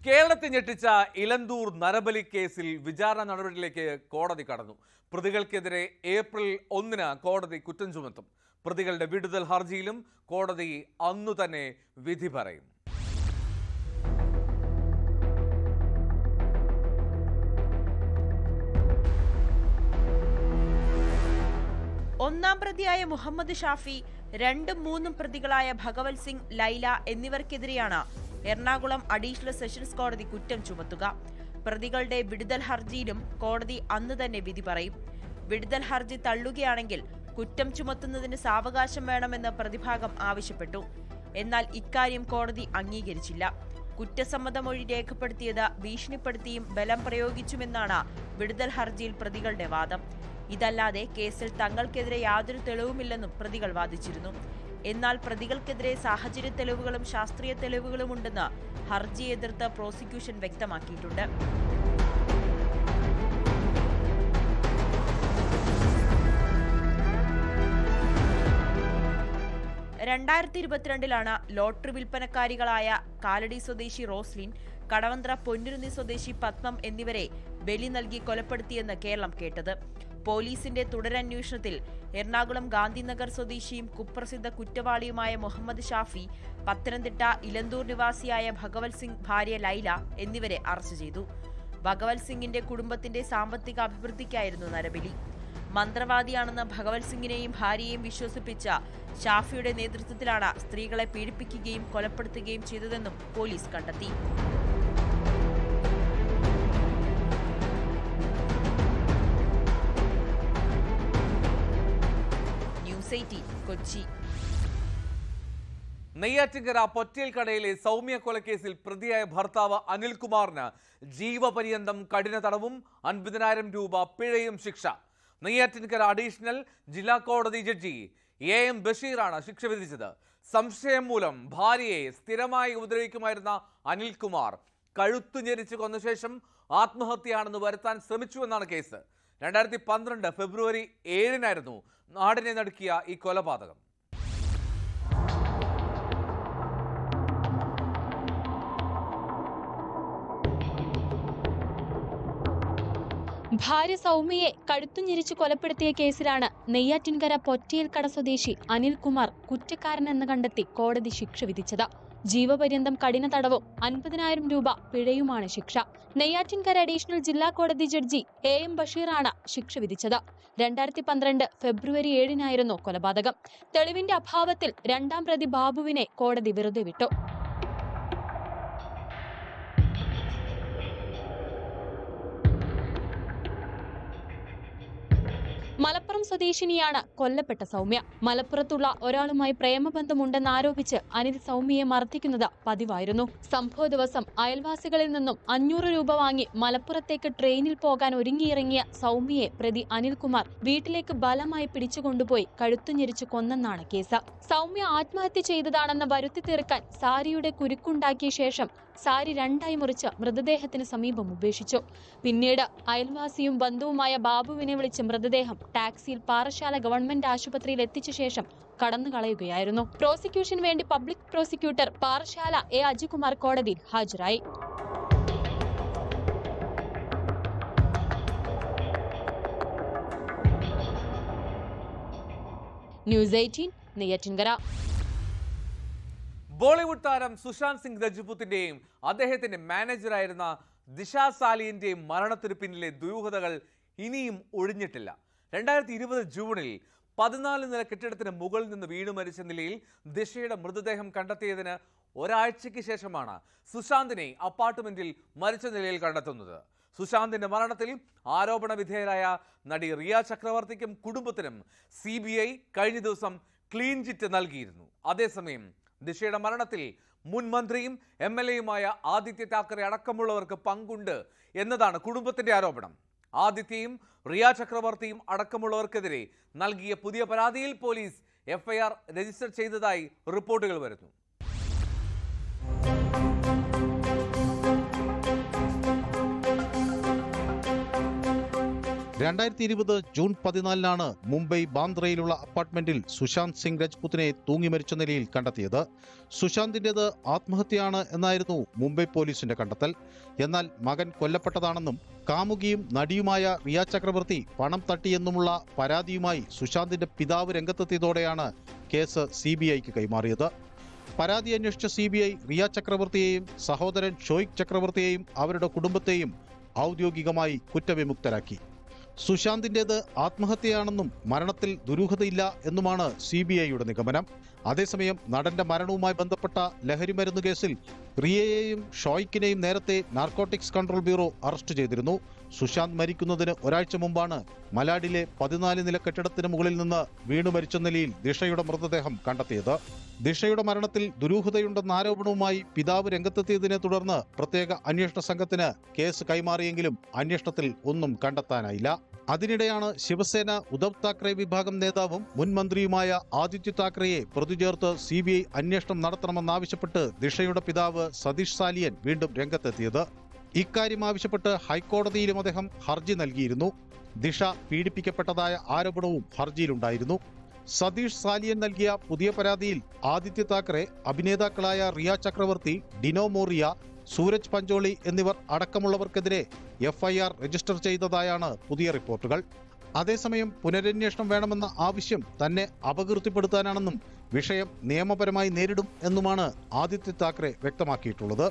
കേരളത്തെ ഞെട്ടിച്ച ഇലന്തൂർ നരബലി കേസിൽ വിചാരണ നടപടിയിലേക്ക് കോടതി കടന്നു. പ്രതികൾക്കെതിരെ ഏപ്രിൽ 1 കോടതി കുറ്റം ചുമത്തും. പ്രതികളുടെ വിടുതൽ ഹർജിയിലും കോടതി അന്നു തന്നെ വിധി പറയും. ഒന്നാം പ്രതിയായ മുഹമ്മദ് ഷാഫി, 2ഉം 3ഉം പ്രതികളായ ഭഗവത് സിംഗ്, ലൈല എന്നിവർക്കെതിരെയാണ് എറണാകുളം അഡീഷണൽ സെഷൻസ് കോടതി കുറ്റം ചുമത്തുക. പ്രതികളുടെ വിടുതൽ ഹർജിയിലും കോടതി അന്ന് തന്നെ വിധി പറയും. വിടുതൽ ഹർജി തള്ളുകയാണെങ്കിൽ കുറ്റം ചുമത്തുന്നതിന് സാവകാശം വേണമെന്ന് പ്രതിഭാഗം ആവശ്യപ്പെട്ടു. എന്നാൽ ഇക്കാര്യം കോടതി അംഗീകരിച്ചില്ല. കുറ്റസമ്മത മൊഴി രേഖപ്പെടുത്തിയത് ഭീഷണിപ്പെടുത്തിയും ബലം പ്രയോഗിച്ചുമെന്നാണ് വിടുതൽ ഹർജിയിൽ പ്രതികളുടെ വാദം. ഇതല്ലാതെ കേസിൽ തങ്ങൾക്കെതിരെ യാതൊരു തെളിവുമില്ലെന്നും പ്രതികൾ വാദിച്ചിരുന്നു. എന്നാൽ പ്രതികൾക്കെതിരെ സാഹചര്യ തെളിവുകളും ശാസ്ത്രീയ തെളിവുകളും ഉണ്ടെന്ന് ഹർജിയെ എതിർത്ത് പ്രോസിക്യൂഷൻ വ്യക്തമാക്കിയിട്ടുണ്ട്. 2022 ലോട്ടറി വിൽപ്പനക്കാരികളായ കാലടി സ്വദേശി റോസ്ലിൻ, കടവന്ത്ര പൊന്നുരുന്നി സ്വദേശി പത്മം എന്നിവരെ ബലി നൽകി കൊലപ്പെടുത്തിയെന്ന് കേരളം കേട്ടത്. പോലീസിന്റെ തുടരന്വേഷണത്തിൽ എറണാകുളം ഗാന്ധിനഗർ സ്വദേശിയും കുപ്രസിദ്ധ കുറ്റവാളിയുമായ മുഹമ്മദ് ഷാഫി, പത്തനംതിട്ട ഇലന്തൂർ നിവാസിയായ ഭഗവത് സിംഗ് ഭാര്യ ലൈല എന്നിവരെ അറസ്റ്റ് ചെയ്തു. ഭഗവത് സിംഗിന്റെ കുടുംബത്തിന്റെ സാമ്പത്തിക അഭിവൃദ്ധിക്കായിരുന്നു നരബലി. മന്ത്രവാദിയാണെന്ന് ഭഗവത് സിംഗിനെയും ഭാര്യയെയും വിശ്വസിപ്പിച്ച ഷാഫിയുടെ നേതൃത്വത്തിലാണ് സ്ത്രീകളെ പീഡിപ്പിക്കുകയും കൊലപ്പെടുത്തുകയും ചെയ്തതെന്നും പോലീസ് കണ്ടെത്തി. ന്യൂസ് 18 കൊച്ചി. നെയ്യാറ്റിൻകര പൊറ്റേൽ കടയിലെ സൗമ്യ കൊലക്കേസിൽ പ്രതിയായ ഭർത്താവ് അനിൽകുമാറിന് ജീവപര്യന്തം കഠിന തടവും 50,000 രൂപ പിഴയും ശിക്ഷ. നെയ്യാറ്റിൻകര അഡീഷണൽ ജില്ലാ കോടതി ജഡ്ജി AM ബഷീറാണ് ശിക്ഷ വിധിച്ചത്. സംശയം മൂലം ഭാര്യയെ സ്ഥിരമായി ഉപദ്രവിക്കുമായിരുന്ന അനിൽകുമാർ കഴുത്തു ഞെരിച്ച് കൊന്ന ശേഷം ആത്മഹത്യയാണെന്ന് വരുത്താൻ ശ്രമിച്ചുവെന്നാണ് കേസ്. 2012 ഫെബ്രുവരി 7 നാടിനെ നടുക്കിയ ഈ കൊലപാതകം. ഭാര്യ സൗമ്യയെ കഴുത്തുഞെരിച്ച് കൊലപ്പെടുത്തിയ കേസിലാണ് നെയ്യാറ്റിൻകര പൊറ്റേൽ കട സ്വദേശി അനിൽകുമാർ കുറ്റക്കാരനെന്ന് കണ്ടെത്തി കോടതി ശിക്ഷ വിധിച്ചത്. ജീവപര്യന്തം കഠിന തടവും 50,000 രൂപ പിഴയുമാണ് ശിക്ഷ. നെയ്യാറ്റിൻകര അഡീഷണൽ ജില്ലാ കോടതി ജഡ്ജി AM ബഷീറാണ് ശിക്ഷ വിധിച്ചത്. 2012 ഫെബ്രുവരി 7 കൊലപാതകം. തെളിവിന്റെ അഭാവത്തിൽ 2ാം പ്രതി ബാബുവിനെ കോടതി വെറുതെ വിട്ടു. മലപ്പുറം മലപ്പുറം സ്വദേശിനിയാണ് കൊല്ലപ്പെട്ട സൗമ്യ. മലപ്പുറത്തുള്ള ഒരാളുമായി പ്രേമബന്ധമുണ്ടെന്നാരോപിച്ച് അനിൽ സൗമ്യയെ മർദ്ദിക്കുന്നത് പതിവായിരുന്നു. സംഭവ ദിവസം അയൽവാസികളിൽ നിന്നും 500 രൂപ വാങ്ങി മലപ്പുറത്തേക്ക് ട്രെയിനിൽ പോകാൻ ഒരുങ്ങിയിറങ്ങിയ സൗമ്യയെ പ്രതി അനിൽകുമാർ വീട്ടിലേക്ക് ബലമായി പിടിച്ചുകൊണ്ടുപോയി കഴുത്തുഞെരിച്ചു കൊന്നെന്നാണ് കേസ്. സൗമ്യ ആത്മഹത്യ ചെയ്തതാണെന്ന് വരുത്തി തീർക്കാൻ സാരിയുടെ കുരുക്കുണ്ടാക്കിയ ശേഷം സാരി 2ആയി മുറിച്ച് മൃതദേഹത്തിന് സമീപം ഉപേക്ഷിച്ചു. പിന്നീട് അയൽവാസിയും ബന്ധുവുമായ ബാബുവിനെ വിളിച്ച് മൃതദേഹം ടാക്സിയിൽ പാറശാല ഗവൺമെന്റ് ആശുപത്രിയിൽ എത്തിച്ച ശേഷം കടന്നുകളയുകയായിരുന്നു. പ്രോസിക്യൂഷന് വേണ്ടി public prosecutor Parassala A Ajikumar കോടതിയിൽ ഹാജരായി. ന്യൂസ് 18 നെയ്യാറ്റിൻകര. ബോളിവുഡ് താരം സുശാന്ത് സിംഗ് രജ്പുത്തിന്റെയും അദ്ദേഹത്തിന്റെ മാനേജറായിരുന്ന ദിശ സാലിയന്റെയും മരണത്തിനു പിന്നിലെ ദുരൂഹതകൾ ഇനിയും ഒഴിഞ്ഞിട്ടില്ല. 2020 ജൂണിൽ 14 നില കെട്ടിടത്തിന് മുകളിൽ നിന്ന് വീണു മരിച്ച നിലയിൽ ദിശയുടെ മൃതദേഹം കണ്ടെത്തിയതിന് ഒരാഴ്ചയ്ക്ക് ശേഷമാണ് സുശാന്തിനെ അപ്പാർട്ട്മെന്റിൽ മരിച്ച നിലയിൽ കണ്ടെത്തുന്നത്. സുശാന്തിന്റെ മരണത്തിൽ ആരോപണ വിധേയരായ നടി റിയ ചക്രവർത്തിക്കും കുടുംബത്തിനും CBI കഴിഞ്ഞ ദിവസം ക്ലീൻ ചിറ്റ് നൽകിയിരുന്നു. അതേസമയം ദിശയുടെ മരണത്തിൽ മുൻ മന്ത്രിയും MLAയുമായ ആദിത്യ താക്കറെ അടക്കമുള്ളവർക്ക് പങ്കുണ്ട് എന്നതാണ് കുടുംബത്തിന്റെ ആരോപണം. ആദിത്യയും റിയ ചക്രവർത്തിയും അടക്കമുള്ളവർക്കെതിരെ നൽകിയ പുതിയ പരാതിയിൽ പോലീസ് FIR രജിസ്റ്റർ ചെയ്തതായി റിപ്പോർട്ടുകൾ വരുന്നു. ജൂൺ 14 മുംബൈ ബാന്ദ്രയിലുള്ള അപ്പാർട്ട്മെന്റിൽ സുശാന്ത് സിംഗ് രജ്പുത്തിനെ തൂങ്ങി മരിച്ച നിലയിൽ കണ്ടെത്തിയത്. സുശാന്തിന്റേത് ആത്മഹത്യയാണ് എന്നായിരുന്നു മുംബൈ പോലീസിന്റെ കണ്ടെത്തൽ. എന്നാൽ മകൻ കൊല്ലപ്പെട്ടതാണെന്നും കാമുകിയും നടിയുമായ റിയ ചക്രവർത്തി പണം തട്ടിയെന്നുമുള്ള പരാതിയുമായി സുശാന്തിന്റെ പിതാവ് രംഗത്തെത്തിയതോടെയാണ് കേസ് CBIക്ക് കൈമാറിയത്. പരാതി അന്വേഷിച്ച CBI റിയ ചക്രവർത്തിയെയും സഹോദരൻ ഷോയിക് ചക്രവർത്തിയെയും അവരുടെ കുടുംബത്തെയും ഔദ്യോഗികമായി കുറ്റവിമുക്തരാക്കി. സുശാന്തിന്റേത് ആത്മഹത്യയാണെന്നും മരണത്തിൽ ദുരൂഹതയില്ല എന്നുമാണ് CBIയുടെ നിഗമനം. അതേസമയം നടന്റെ മരണവുമായി ബന്ധപ്പെട്ട ലഹരിമരുന്ന് കേസിൽ റിയയെയും ഷോയിക്കിനെയും നേരത്തെ നാർക്കോട്ടിക്സ് കൺട്രോൾ ബ്യൂറോ അറസ്റ്റ് ചെയ്തിരുന്നു. സുശാന്ത് മരിക്കുന്നതിന് ഒരാഴ്ച മുമ്പാണ് മലാഡിലെ 14 നില കെട്ടിടത്തിന് മുകളിൽ നിന്ന് വീണു മരിച്ച നിലയിൽ ദിഷയുടെ മൃതദേഹം കണ്ടെത്തിയത്. ദിഷയുടെ മരണത്തിൽ ദുരൂഹതയുണ്ടെന്ന ആരോപണവുമായി പിതാവ് രംഗത്തെത്തിയതിനെ തുടർന്ന് പ്രത്യേക അന്വേഷണ സംഘത്തിന് കേസ് കൈമാറിയെങ്കിലും അന്വേഷണത്തിൽ ഒന്നും കണ്ടെത്താനായില്ല. അതിനിടെയാണ് ശിവസേന ഉദ്ധവ് താക്കറെ വിഭാഗം നേതാവും മുൻ മന്ത്രിയുമായ ആദിത്യ താക്കറെയെ പ്രതി ചേർത്ത് CBI അന്വേഷണം നടത്തണമെന്നാവശ്യപ്പെട്ട് ദിഷയുടെ പിതാവ് സതീഷ് സാലിയൻ വീണ്ടും രംഗത്തെത്തിയത്. ഇക്കാര്യം ആവശ്യപ്പെട്ട് ഹൈക്കോടതിയിലും അദ്ദേഹം ഹർജി നൽകിയിരുന്നു. ദിഷ പീഡിപ്പിക്കപ്പെട്ടതായ ആരോപണവും ഹർജിയിലുണ്ടായിരുന്നു. സതീഷ് സാലിയൻ നൽകിയ പുതിയ പരാതിയിൽ ആദിത്യ താക്കറെ, അഭിനേതാക്കളായ റിയ ചക്രവർത്തി, ഡിനോ മോറിയ, സൂരജ് പഞ്ചോളി എന്നിവർ അടക്കമുള്ളവർക്കെതിരെ FIR രജിസ്റ്റർ ചെയ്തതായാണ് പുതിയ റിപ്പോർട്ടുകൾ. അതേസമയം പുനരന്വേഷണം വേണമെന്ന ആവശ്യം തന്നെ അപകീർത്തിപ്പെടുത്താനാണെന്നും വിഷയം നിയമപരമായി നേരിടും എന്നുമാണ് ആദിത്യ താക്കറെ വ്യക്തമാക്കിയിട്ടുള്ളത്.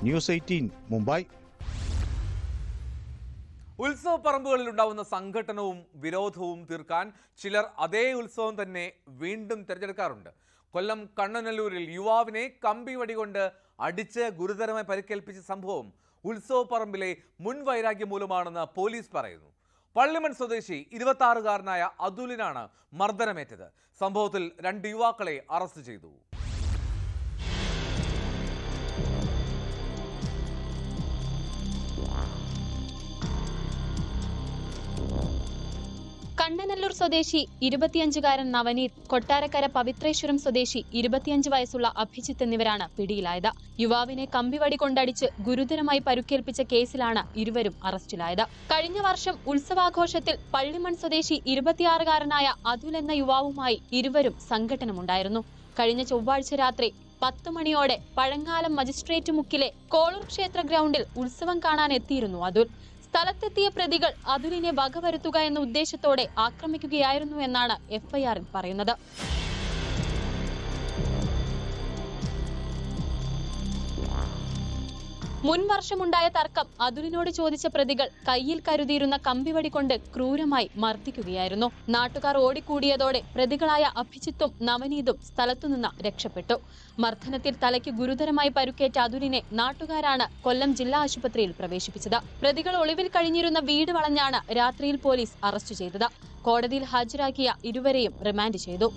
ന്യൂസ് 18 മുംബൈ. ഉത്സവ പറമ്പുകളിൽ ഉണ്ടാവുന്ന സംഘട്ടനവും വിരോധവും തീർക്കാൻ ചിലർ അതേ ഉത്സവം തന്നെ വീണ്ടും തിരഞ്ഞെടുക്കാറുണ്ട്. കൊല്ലം കണ്ണനല്ലൂരിൽ യുവാവിനെ കമ്പി വടികൊണ്ട് അടിച്ച് ഗുരുതരമായി പരിക്കേൽപ്പിച്ച സംഭവം ഉത്സവ പറമ്പിലെ മുൻ വൈരാഗ്യം മൂലമാണെന്ന് പോലീസ് പറയുന്നു. പള്ളിമൺ സ്വദേശി 26-കാരനായ അതുലിനാണ് മർദ്ദനമേറ്റത്. സംഭവത്തിൽ 2 യുവാക്കളെ അറസ്റ്റ് ചെയ്തു. കണ്ണനല്ലൂർ സ്വദേശി 25-കാരൻ നവനീത്, കൊട്ടാരക്കര പവിത്രേശ്വരം സ്വദേശി 25 വയസ്സുള്ള അഭിജിത്ത് എന്നിവരാണ് പിടിയിലായത്. യുവാവിനെ കമ്പിവടി കൊണ്ടടിച്ച് ഗുരുതരമായി പരുക്കേൽപ്പിച്ച കേസിലാണ് ഇരുവരും അറസ്റ്റിലായത്. കഴിഞ്ഞ വർഷം ഉത്സവാഘോഷത്തിൽ പള്ളിമൺ സ്വദേശി 26-കാരനായ അതുൽ എന്ന യുവാവുമായി ഇരുവരും സംഘട്ടനമുണ്ടായിരുന്നു. കഴിഞ്ഞ ചൊവ്വാഴ്ച രാത്രി 10 മണിയോടെ പഴങ്ങാലം മജിസ്ട്രേറ്റ് മുക്കിലെ കോളൂർ ക്ഷേത്ര ഗ്രൗണ്ടിൽ ഉത്സവം കാണാൻ എത്തിയിരുന്നു അതുൽ. സ്ഥലത്തെത്തിയ പ്രതികൾ അതുലിനെ വകവരുത്തുക എന്ന ഉദ്ദേശത്തോടെ ആക്രമിക്കുകയായിരുന്നു എന്നാണ് FIRൽ പറയുന്നത്. മുൻ വർഷമുണ്ടായ തർക്കം അതുലിനോട് ചോദിച്ച പ്രതികൾ കയ്യിൽ കരുതിയിരുന്ന കമ്പിവടി കൊണ്ട് ക്രൂരമായി മർദ്ദിക്കുകയായിരുന്നു. നാട്ടുകാർ ഓടിക്കൂടിയതോടെ പ്രതികളായ അഭിജിത്തും നവനീതും സ്ഥലത്തുനിന്ന് രക്ഷപ്പെട്ടു. മർദ്ദനത്തിൽ തലയ്ക്ക് ഗുരുതരമായി പരുക്കേറ്റ അതുലിനെ നാട്ടുകാരാണ് കൊല്ലം ജില്ലാ ആശുപത്രിയിൽ പ്രവേശിപ്പിച്ചത്. പ്രതികൾ ഒളിവിൽ കഴിഞ്ഞിരുന്ന വീട് വളഞ്ഞാണ് രാത്രിയിൽ പോലീസ് അറസ്റ്റ് ചെയ്തത്. കോടതിയിൽ ഹാജരാക്കിയ ഇരുവരെയും റിമാൻഡ് ചെയ്തു.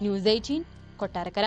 ന്യൂസ് 18 കൊട്ടാരക്കര.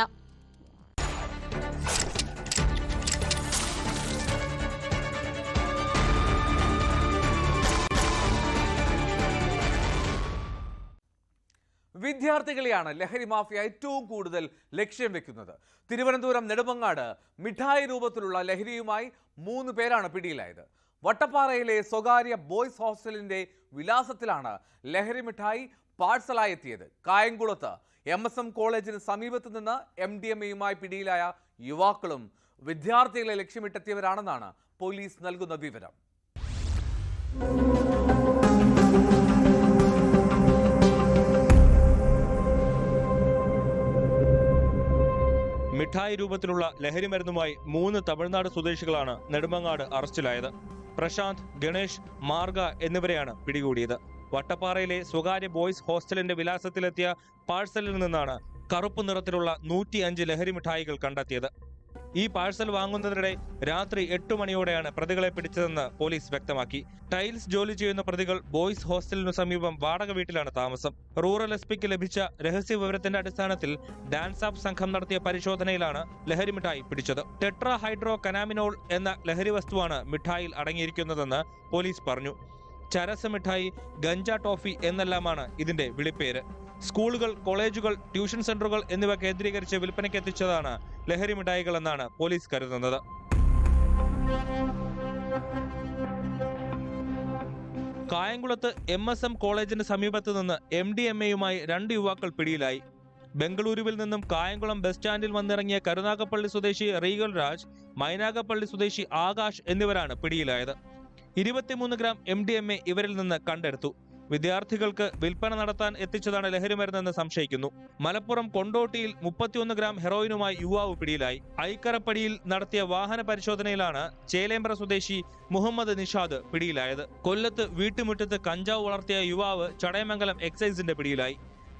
വിദ്യാർത്ഥികളെയാണ് ലഹരി മാഫിയ ഏറ്റവും കൂടുതൽ ലക്ഷ്യം വെക്കുന്നത്. തിരുവനന്തപുരം നെടുമങ്ങാട് മിഠായി രൂപത്തിലുള്ള ലഹരിയുമായി 3 പേരാണ് പിടിയിലായത്. വട്ടപ്പാറയിലെ സ്വകാര്യ ബോയ്സ് ഹോസ്റ്റലിന്റെ വിലാസത്തിലാണ് ലഹരി മിഠായി പാഴ്സലായി എത്തിയത്. കായംകുളത്ത് MSM കോളേജിന് സമീപത്ത് നിന്ന് MDMAയുമായി പിടിയിലായ യുവാക്കളും വിദ്യാർത്ഥികളെ ലക്ഷ്യമിട്ടെത്തിയവരാണെന്നാണ് പോലീസ് നൽകുന്ന വിവരം. മിഠായി രൂപത്തിലുള്ള ലഹരി മരുന്നുമായി 3 തമിഴ്നാട് സ്വദേശികളാണ് നെടുമങ്ങാട് അറസ്റ്റിലായത്. പ്രശാന്ത്, ഗണേഷ്, മാർഗ എന്നിവരെയാണ് പിടികൂടിയത്. വട്ടപ്പാറയിലെ സ്വകാര്യ ബോയ്സ് ഹോസ്റ്റലിന്റെ വിലാസത്തിലെത്തിയ പാഴ്സലിൽ നിന്നാണ് കറുപ്പ് നിറത്തിലുള്ള 105 ലഹരി മിഠായികൾ കണ്ടെത്തിയത്. ഈ പാഴ്സൽ വാങ്ങുന്നതിനിടെ രാത്രി 8 മണിയോടെയാണ് പ്രതികളെ പിടിച്ചതെന്ന് പോലീസ് വ്യക്തമാക്കി. ടൈൽസ് ജോലി ചെയ്യുന്ന പ്രതികൾ ബോയ്സ് ഹോസ്റ്റലിനു സമീപം വാടക വീട്ടിലാണ് താമസം. റൂറൽ SPക്ക് ലഭിച്ച രഹസ്യ വിവരത്തിന്റെ അടിസ്ഥാനത്തിൽ ഡാൻസ് ഓഫ് സംഘം നടത്തിയ പരിശോധനയിലാണ് ലഹരി മിഠായി പിടിച്ചത്. ടെട്രാ ഹൈഡ്രോ കനാമിനോൾ എന്ന ലഹരി വസ്തുവാണ് മിഠായിൽ അടങ്ങിയിരിക്കുന്നതെന്ന് പോലീസ് പറഞ്ഞു. ചരസ് മിഠായി, ഗഞ്ച ടോഫി എന്നെല്ലാമാണ് ഇതിന്റെ വിളിപ്പേര്. സ്കൂളുകൾ, കോളേജുകൾ, ട്യൂഷൻ സെന്ററുകൾ എന്നിവ കേന്ദ്രീകരിച്ച് വിൽപ്പനയ്ക്ക് എത്തിച്ചതാണ് ലഹരി മിഠായികൾ എന്നാണ് പോലീസ് കരുതുന്നത്. കായംകുളത്ത് MSM കോളേജിന് സമീപത്ത് നിന്ന് MDMAയുമായി 2 യുവാക്കൾ പിടിയിലായി. ബംഗളൂരുവിൽ നിന്നും കായംകുളം ബസ് സ്റ്റാൻഡിൽ വന്നിറങ്ങിയ കരുനാഗപ്പള്ളി സ്വദേശി റീഗൽ രാജ്, മൈനാഗപ്പള്ളി സ്വദേശി ആകാശ് എന്നിവരാണ് പിടിയിലായത്. 23 ഗ്രാം MDMA ഇവരിൽ നിന്ന് കണ്ടെടുത്തു. വിദ്യാർത്ഥികൾക്ക് വിൽപ്പന നടത്താൻ എത്തിച്ചതാണ് ലഹരിമരുന്നെന്ന് സംശയിക്കുന്നു. മലപ്പുറം കൊണ്ടോട്ടിയിൽ 31 ഗ്രാം ഹെറോയിനുമായി യുവാവ് പിടിയിലായി. ഐക്കറപ്പടിയിൽ നടത്തിയ വാഹന പരിശോധനയിലാണ് ചേലേമ്പ്ര സ്വദേശി മുഹമ്മദ് നിഷാദ് പിടിയിലായത്. കൊല്ലത്ത് വീട്ടുമുറ്റത്ത് കഞ്ചാവ് വളർത്തിയ യുവാവ് ചടയമംഗലം എക്സൈസിന്റെ പിടിയിലായി.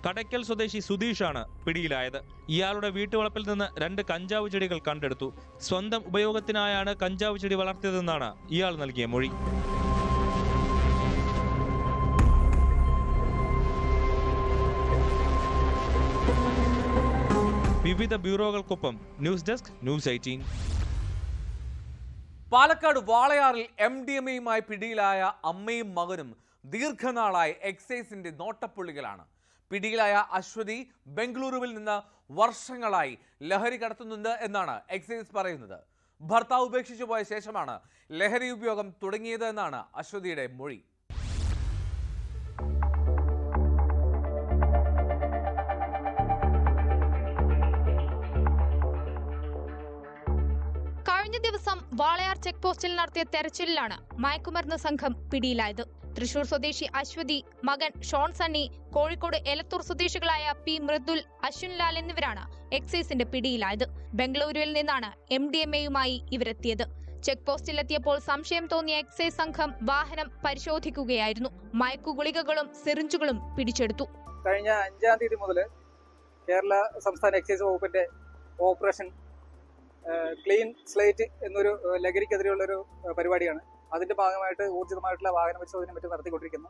കടയ്ക്കൽ സ്വദേശി സുധീഷാണ് പിടിയിലായത്. ഇയാളുടെ വീട്ടുവളപ്പിൽ നിന്ന് 2 കഞ്ചാവ് ചെടികൾ കണ്ടെടുത്തു. സ്വന്തം ഉപയോഗത്തിനായാണ് കഞ്ചാവ് ചെടി വളർത്തിയതെന്നാണ് ഇയാൾ നൽകിയ മൊഴി. വിവിധ ബ്യൂറോകൾക്കൊപ്പം ന്യൂസ് ഡെസ്ക്, ന്യൂസ് 18. പാലക്കാട് വാളയാറിൽ MDMAയുമായി പിടിയിലായ അമ്മയും മകനും ദീർഘനാളായി എക്സൈസിന്റെ നോട്ടപ്പുള്ളികളാണ്. പിടിയിലായ അശ്വതി ബംഗളൂരുവിൽ നിന്ന് വർഷങ്ങളായി ലഹരി കടത്തുന്നുണ്ട് എന്നാണ് എക്സൈസ് പറയുന്നത്. ഭർത്താവ് ഉപേക്ഷിച്ചു പോയ ശേഷമാണ് ലഹരി ഉപയോഗം തുടങ്ങിയത് എന്നാണ് അശ്വതിയുടെ മൊഴി. കഴിഞ്ഞ ദിവസം വാളയാർ ചെക്ക് പോസ്റ്റിൽ നടത്തിയ തെരച്ചിലിലാണ് മയക്കുമരുന്ന് സംഘം പിടിയിലായത്. തൃശൂർ സ്വദേശി അശ്വതി, മകൻ ഷോൺ സണ്ണി, കോഴിക്കോട് എലത്തൂർ സ്വദേശികളായ P മൃദുൽ, അശ്വിൻ ലാൽ എന്നിവരാണ് എക്സൈസിന്റെ പിടിയിലായത്. ബംഗളൂരുവിൽ നിന്നാണ് MDMAയുമായി ഇവരെത്തിയത്. ചെക്ക് പോസ്റ്റിലെത്തിയപ്പോൾ സംശയം തോന്നിയ എക്സൈസ് സംഘം വാഹനം പരിശോധിക്കുകയായിരുന്നു. മയക്കുഗുളികകളും സിറിഞ്ചുകളും പിടിച്ചെടുത്തു. കഴിഞ്ഞ 5-ാം തീയതി മുതൽ കേരള സംസ്ഥാന എക്സൈസ് വകുപ്പിന്റെ ഓപ്പറേഷൻ ക്ലീൻ സ്ലേറ്റ് എന്നൊരു ലഹരിക്കെതിരെയുള്ളൊരു പരിപാടിയാണ്. അതിന്റെ ഭാഗമായിട്ട് ഊർജിതമായിട്ടുള്ള വാഹന പരിശോധന മറ്റും നടത്തിക്കൊണ്ടിരിക്കുന്നു.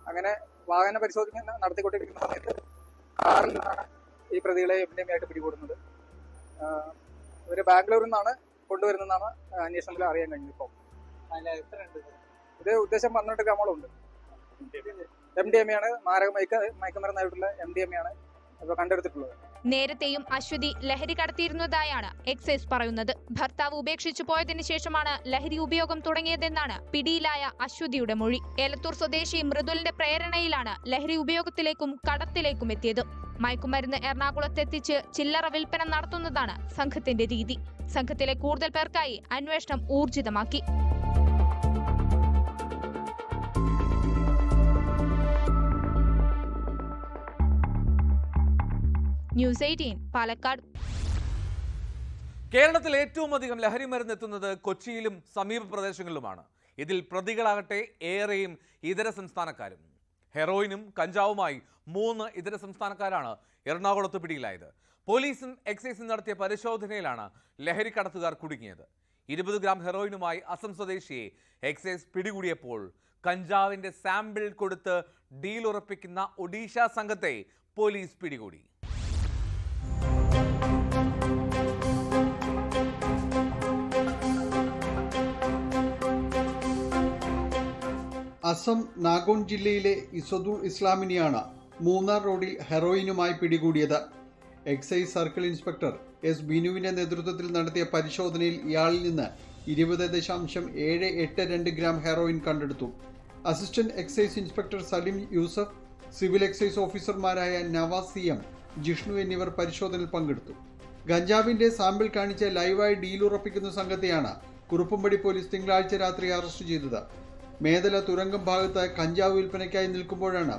അങ്ങനെ വാഹന പരിശോധന നടത്തിക്കൊണ്ടിരിക്കുന്ന സമയത്ത് കാറിൽ നിന്നാണ് ഈ പ്രതികളെ MDMA പിടികൂടുന്നത്. ഇവര് ബാംഗ്ലൂരിൽ നിന്നാണ് കൊണ്ടുവരുന്നതെന്നാണ് അന്വേഷണത്തിൽ അറിയാൻ കഴിഞ്ഞത്. ഇപ്പോൾ ഇത് ഉദ്ദേശം 12 ഗ്രാമോളം ഉണ്ട്. MDMA ആണ്, മാരക മയക്കുമരുന്നായിട്ടുള്ള MDMA ആണ് ഇപ്പോൾ കണ്ടെടുത്തിട്ടുള്ളത്. നേരത്തെയും അശ്വതി ലഹരി കടത്തിയിരുന്നതായാണ് എക്സൈസ് പറയുന്നത്. ഭർത്താവ് ഉപേക്ഷിച്ചു പോയതിനു ശേഷമാണ് ലഹരി ഉപയോഗം തുടങ്ങിയതെന്നാണ് പിടിയിലായ അശ്വതിയുടെ മൊഴി. എലത്തൂർ സ്വദേശി മൃദുലിന്റെ പ്രേരണയിലാണ് ലഹരി ഉപയോഗത്തിലേക്കും കടത്തിലേക്കും എത്തിയത്. മയക്കുമരുന്ന് എറണാകുളത്തെത്തിച്ച് ചില്ലറ വിൽപ്പന നടത്തുന്നതാണ് സംഘത്തിന്റെ രീതി. സംഘത്തിലെ കൂടുതൽ പേർക്കായി അന്വേഷണം ഊർജിതമാക്കി. ന്യൂസ് 18 പാലക്കാട്. കേരളത്തിൽ ഏറ്റവും അധികം ലഹരി മരുന്ന് എത്തുന്നത് കൊച്ചിയിലും സമീപ പ്രദേശങ്ങളിലുമാണ്. ഇതിൽ പ്രതികളാകട്ടെ ഏറെയും ഇതര സംസ്ഥാനക്കാരും. ഹെറോയിനും കഞ്ചാവുമായി 3 ഇതര സംസ്ഥാനക്കാരാണ് എറണാകുളത്ത് പിടിയിലായത്. പോലീസും എക്സൈസും നടത്തിയ പരിശോധനയിലാണ് ലഹരി കടത്തുകാർ കുടുങ്ങിയത്. 20 ഗ്രാം ഹെറോയിനുമായി അസം സ്വദേശിയെ എക്സൈസ് പിടികൂടിയപ്പോൾ കഞ്ചാവിന്റെ സാമ്പിൾ കൊടുത്ത് ഡീൽ ഉറപ്പിക്കുന്ന ഒഡീഷ സംഘത്തെ പോലീസ് പിടികൂടി. അസം നാഗോൺ ജില്ലയിലെ ഇസദുൾ ഇസ്ലാമിനെയാണ് മൂന്നാർ റോഡിൽ ഹെറോയിനുമായി പിടികൂടിയത്. എക്സൈസ് സർക്കിൾ ഇൻസ്പെക്ടർ എസ് ബിനുവിന്റെ നേതൃത്വത്തിൽ നടത്തിയ പരിശോധനയിൽ ഇയാളിൽ നിന്ന് 20.782 ഗ്രാം ഹെറോയിൻ കണ്ടെടുത്തു. Assistant excise inspector Salim Yusuf, civil excise ഓഫീസർമാരായ നവാസ് CM, ജിഷ്ണു എന്നിവർ പരിശോധനയിൽ പങ്കെടുത്തു. ഗഞ്ചാവിന്റെ സാമ്പിൾ കാണിച്ച് ലൈവായി ഡീൽ ഉറപ്പിക്കുന്ന സംഘത്തെയാണ് കുറുപ്പുംപടി പോലീസ് തിങ്കളാഴ്ച രാത്രി അറസ്റ്റ് ചെയ്തത്. മേദല തുരങ്കം ഭാഗത്ത് കഞ്ചാവ് വിൽപ്പനയ്ക്കായി നിൽക്കുമ്പോഴാണ്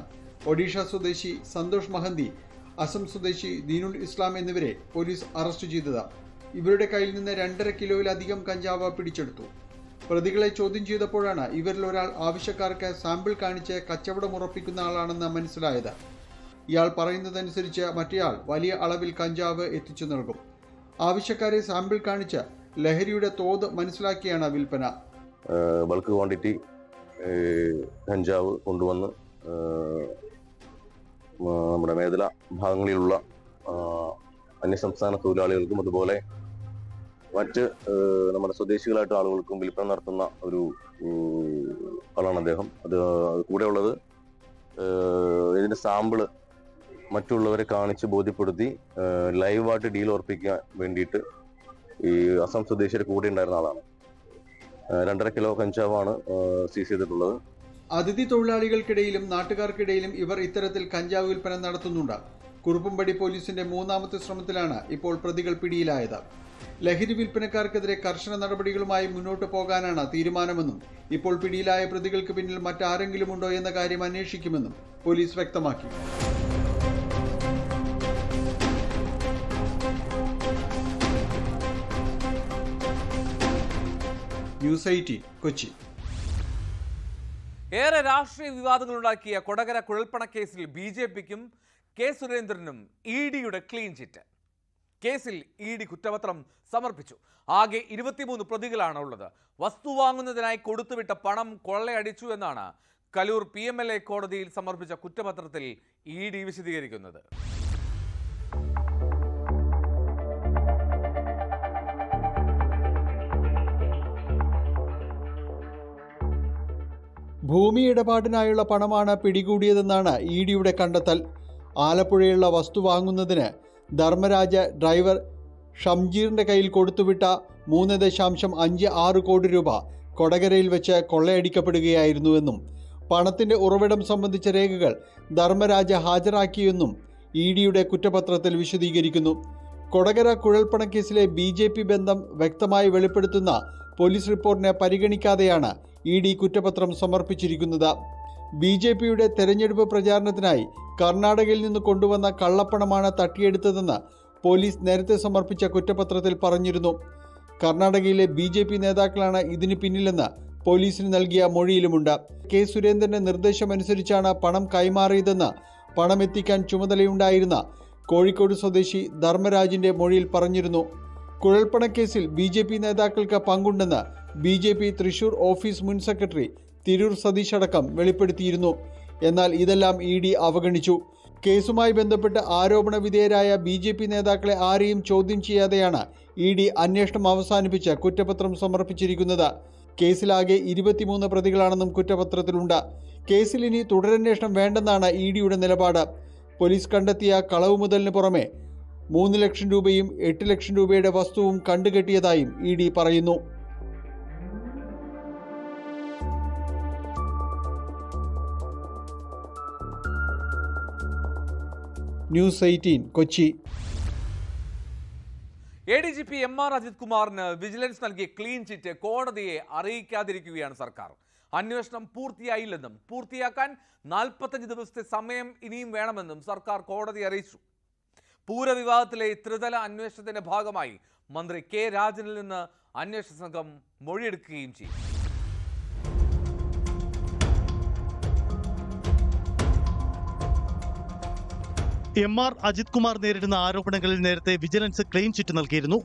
ഒഡീഷ സ്വദേശി സന്തോഷ് മഹന്തി, അസം സ്വദേശി ദീനുൽ ഇസ്ലാം എന്നിവരെ പോലീസ് അറസ്റ്റ് ചെയ്തത്. ഇവരുടെ കയ്യിൽ നിന്ന് 2.5 കിലോയിലധികം കഞ്ചാവ് പിടിച്ചെടുത്തു. പ്രതികളെ ചോദ്യം ചെയ്തപ്പോഴാണ് ഇവരിൽ ഒരാൾ ആവശ്യക്കാർക്ക് സാമ്പിൾ കാണിച്ച് കച്ചവടം ഉറപ്പിക്കുന്ന ആളാണെന്ന് മനസ്സിലായത്. ഇയാൾ പറയുന്നതനുസരിച്ച് മറ്റേയാൾ വലിയ അളവിൽ കഞ്ചാവ് എത്തിച്ചു നൽകും. ആവശ്യക്കാരെ സാമ്പിൾ കാണിച്ച് ലഹരിയുടെ തോത് മനസ്സിലാക്കിയാണ് വിൽപ്പന. ബൾക്ക് ക്വാണ്ടിറ്റി കഞ്ചാവ് കൊണ്ടുവന്ന് നമ്മുടെ മേഖല ഭാഗങ്ങളിലുള്ള അന്യസംസ്ഥാന തൊഴിലാളികൾക്കും അതുപോലെ മറ്റ് നമ്മുടെ സ്വദേശികളായിട്ട് ആളുകൾക്കും വിൽപ്പന നടത്തുന്ന ഒരു ആളാണ് അദ്ദേഹം. അത് കൂടെയുള്ളത് ഇതിന്റെ സാമ്പിള് മറ്റുള്ളവരെ കാണിച്ച് ബോധ്യപ്പെടുത്തി ലൈവായിട്ട് ഡീൽ ഉറപ്പിക്കാൻ വേണ്ടിയിട്ട് ഈ അസം സ്വദേശിയുടെ കൂടെ ഉണ്ടായിരുന്ന ആളാണ്. 2.5 കിലോ കഞ്ചാവാണ് സീസ് ചെയ്തിട്ടുള്ളത്. അതിഥി തൊഴിലാളികൾക്കിടയിലും നാട്ടുകാർക്കിടയിലും ഇവർ ഇത്തരത്തിൽ കഞ്ചാവ് വിൽപ്പന നടത്തുന്നുണ്ട്. കുറുപ്പുംപടി പോലീസിന്റെ 3ാമത്തെ ശ്രമത്തിലാണ് ഇപ്പോൾ പ്രതികൾ പിടിയിലായത്. ലഹരി വിൽപ്പനക്കാർക്കെതിരെ കർശന നടപടികളുമായി മുന്നോട്ട് പോകാനാണ് തീരുമാനമെന്നും ഇപ്പോൾ പിടിയിലായ പ്രതികൾക്ക് പിന്നിൽ മറ്റാരെങ്കിലും ഉണ്ടോ എന്ന കാര്യം അന്വേഷിക്കുമെന്നും പോലീസ് വ്യക്തമാക്കി. ന്യൂസ് 18 കൊച്ചി. ഏറെ രാഷ്ട്രീയ വിവാദങ്ങളുണ്ടാക്കിയ കൊടകര കുഴൽപ്പണക്കേസിൽ BJPക്കും കെ സുരേന്ദ്രനും EDയുടെ ക്ലീൻ ചിറ്റ്. കേസിൽ ED കുറ്റപത്രം സമർപ്പിച്ചു. ആകെ 23 പ്രതികളാണ് ഉള്ളത്. വസ്തു വാങ്ങുന്നതിനായി കൊടുത്തുവിട്ട പണം കൊള്ളയടിച്ചു എന്നാണ് കലൂർ PMLA കോടതിയിൽ സമർപ്പിച്ച കുറ്റപത്രത്തിൽ ED വിശദീകരിക്കുന്നത്. ഭൂമി ഇടപാടിനായുള്ള പണമാണ് പിടികൂടിയതെന്നാണ് EDയുടെ കണ്ടെത്തൽ. ആലപ്പുഴയുള്ള വസ്തു വാങ്ങുന്നതിന് ധർമ്മരാജ ഡ്രൈവർ ഷംജീറിന്റെ കയ്യിൽ കൊടുത്തുവിട്ട 3.56 കോടി രൂപ കൊടകരയിൽ വെച്ച് കൊള്ളയടിക്കപ്പെടുകയായിരുന്നുവെന്നും പണത്തിന്റെ ഉറവിടം സംബന്ധിച്ച രേഖകൾ ധർമ്മരാജ ഹാജരാക്കിയെന്നും EDയുടെ കുറ്റപത്രത്തിൽ വിശദീകരിക്കുന്നു. കൊടകര കുഴൽപ്പണക്കേസിലെ BJP ബന്ധം വ്യക്തമായി വെളിപ്പെടുത്തുന്ന പോലീസ് റിപ്പോർട്ടിനെ പരിഗണിക്കാതെയാണ് ED കുറ്റപത്രം സമർപ്പിച്ചിരിക്കുന്നത്. BJPയുടെ തെരഞ്ഞെടുപ്പ് പ്രചാരണത്തിനായി കർണാടകയിൽ നിന്ന് കൊണ്ടുവന്ന കള്ളപ്പണമാണ് തട്ടിയെടുത്തതെന്ന് പോലീസ് നേരത്തെ സമർപ്പിച്ച കുറ്റപത്രത്തിൽ പറഞ്ഞിരുന്നു. കർണാടകയിലെ BJP നേതാക്കളാണ് ഇതിന് പിന്നിലെന്ന് പോലീസിന് നൽകിയ മൊഴിയിലുമുണ്ട്. കെ സുരേന്ദ്രന്റെ നിർദ്ദേശമനുസരിച്ചാണ് പണം കൈമാറിയതെന്ന് പണം എത്തിക്കാൻ ചുമതലയുണ്ടായിരുന്ന കോഴിക്കോട് സ്വദേശി ധർമ്മരാജിന്റെ മൊഴിയിൽ പറഞ്ഞിരുന്നു. കുഴൽപ്പണക്കേസിൽ BJP നേതാക്കൾക്ക് പങ്കുണ്ടെന്ന് BJP തൃശൂർ ഓഫീസ് മുൻ സെക്രട്ടറി തിരൂർ സതീഷ് അടക്കം വെളിപ്പെടുത്തിയിരുന്നു. എന്നാൽ ഇതെല്ലാം ED അവഗണിച്ചു. കേസുമായി ബന്ധപ്പെട്ട് ആരോപണ വിധേയരായ BJP നേതാക്കളെ ആരെയും ചോദ്യം ചെയ്യാതെയാണ് ED അന്വേഷണം അവസാനിപ്പിച്ച് കുറ്റപത്രം സമർപ്പിച്ചിരിക്കുന്നത്. കേസിലാകെ 23 പ്രതികളാണെന്നും കുറ്റപത്രത്തിലുണ്ട്. കേസിൽ ഇനി തുടരന്വേഷണം വേണ്ടെന്നാണ് EDയുടെ നിലപാട്. പോലീസ് കണ്ടെത്തിയ കളവ് മുതലിന് പുറമെ 3 ലക്ഷം രൂപയും 8 ലക്ഷം രൂപയുടെ വസ്തുവും കണ്ടുകെട്ടിയതായും ED പറയുന്നു. News 18 Kochi. ADGP MR Ajith കുമാറിന് വിജിലൻസ് നൽകിയ ക്ലീൻ ചിറ്റ് കോടതിയെ അറിയിക്കാതിരിക്കുകയാണ് സർക്കാർ. അന്വേഷണം പൂർത്തിയായില്ലെന്നും പൂർത്തിയാക്കാൻ 45 ദിവസത്തെ സമയം ഇനിയും വേണമെന്നും സർക്കാർ കോടതിയെ അറിയിച്ചു. പൂരവിവാദത്തിലെ ത്രിതല അന്വേഷണത്തിന്റെ ഭാഗമായി മന്ത്രി കെ രാജനിൽ നിന്ന് അന്വേഷണ സംഘം മൊഴിയെടുക്കുകയും ചെയ്യും. MR അജിത് കുമാർ നേരിടുന്ന ആരോപണങ്ങളിൽ നേരത്തെ വിജിലൻസ് ക്ലീൻ ചിറ്റ് നൽകിയിരുന്നു.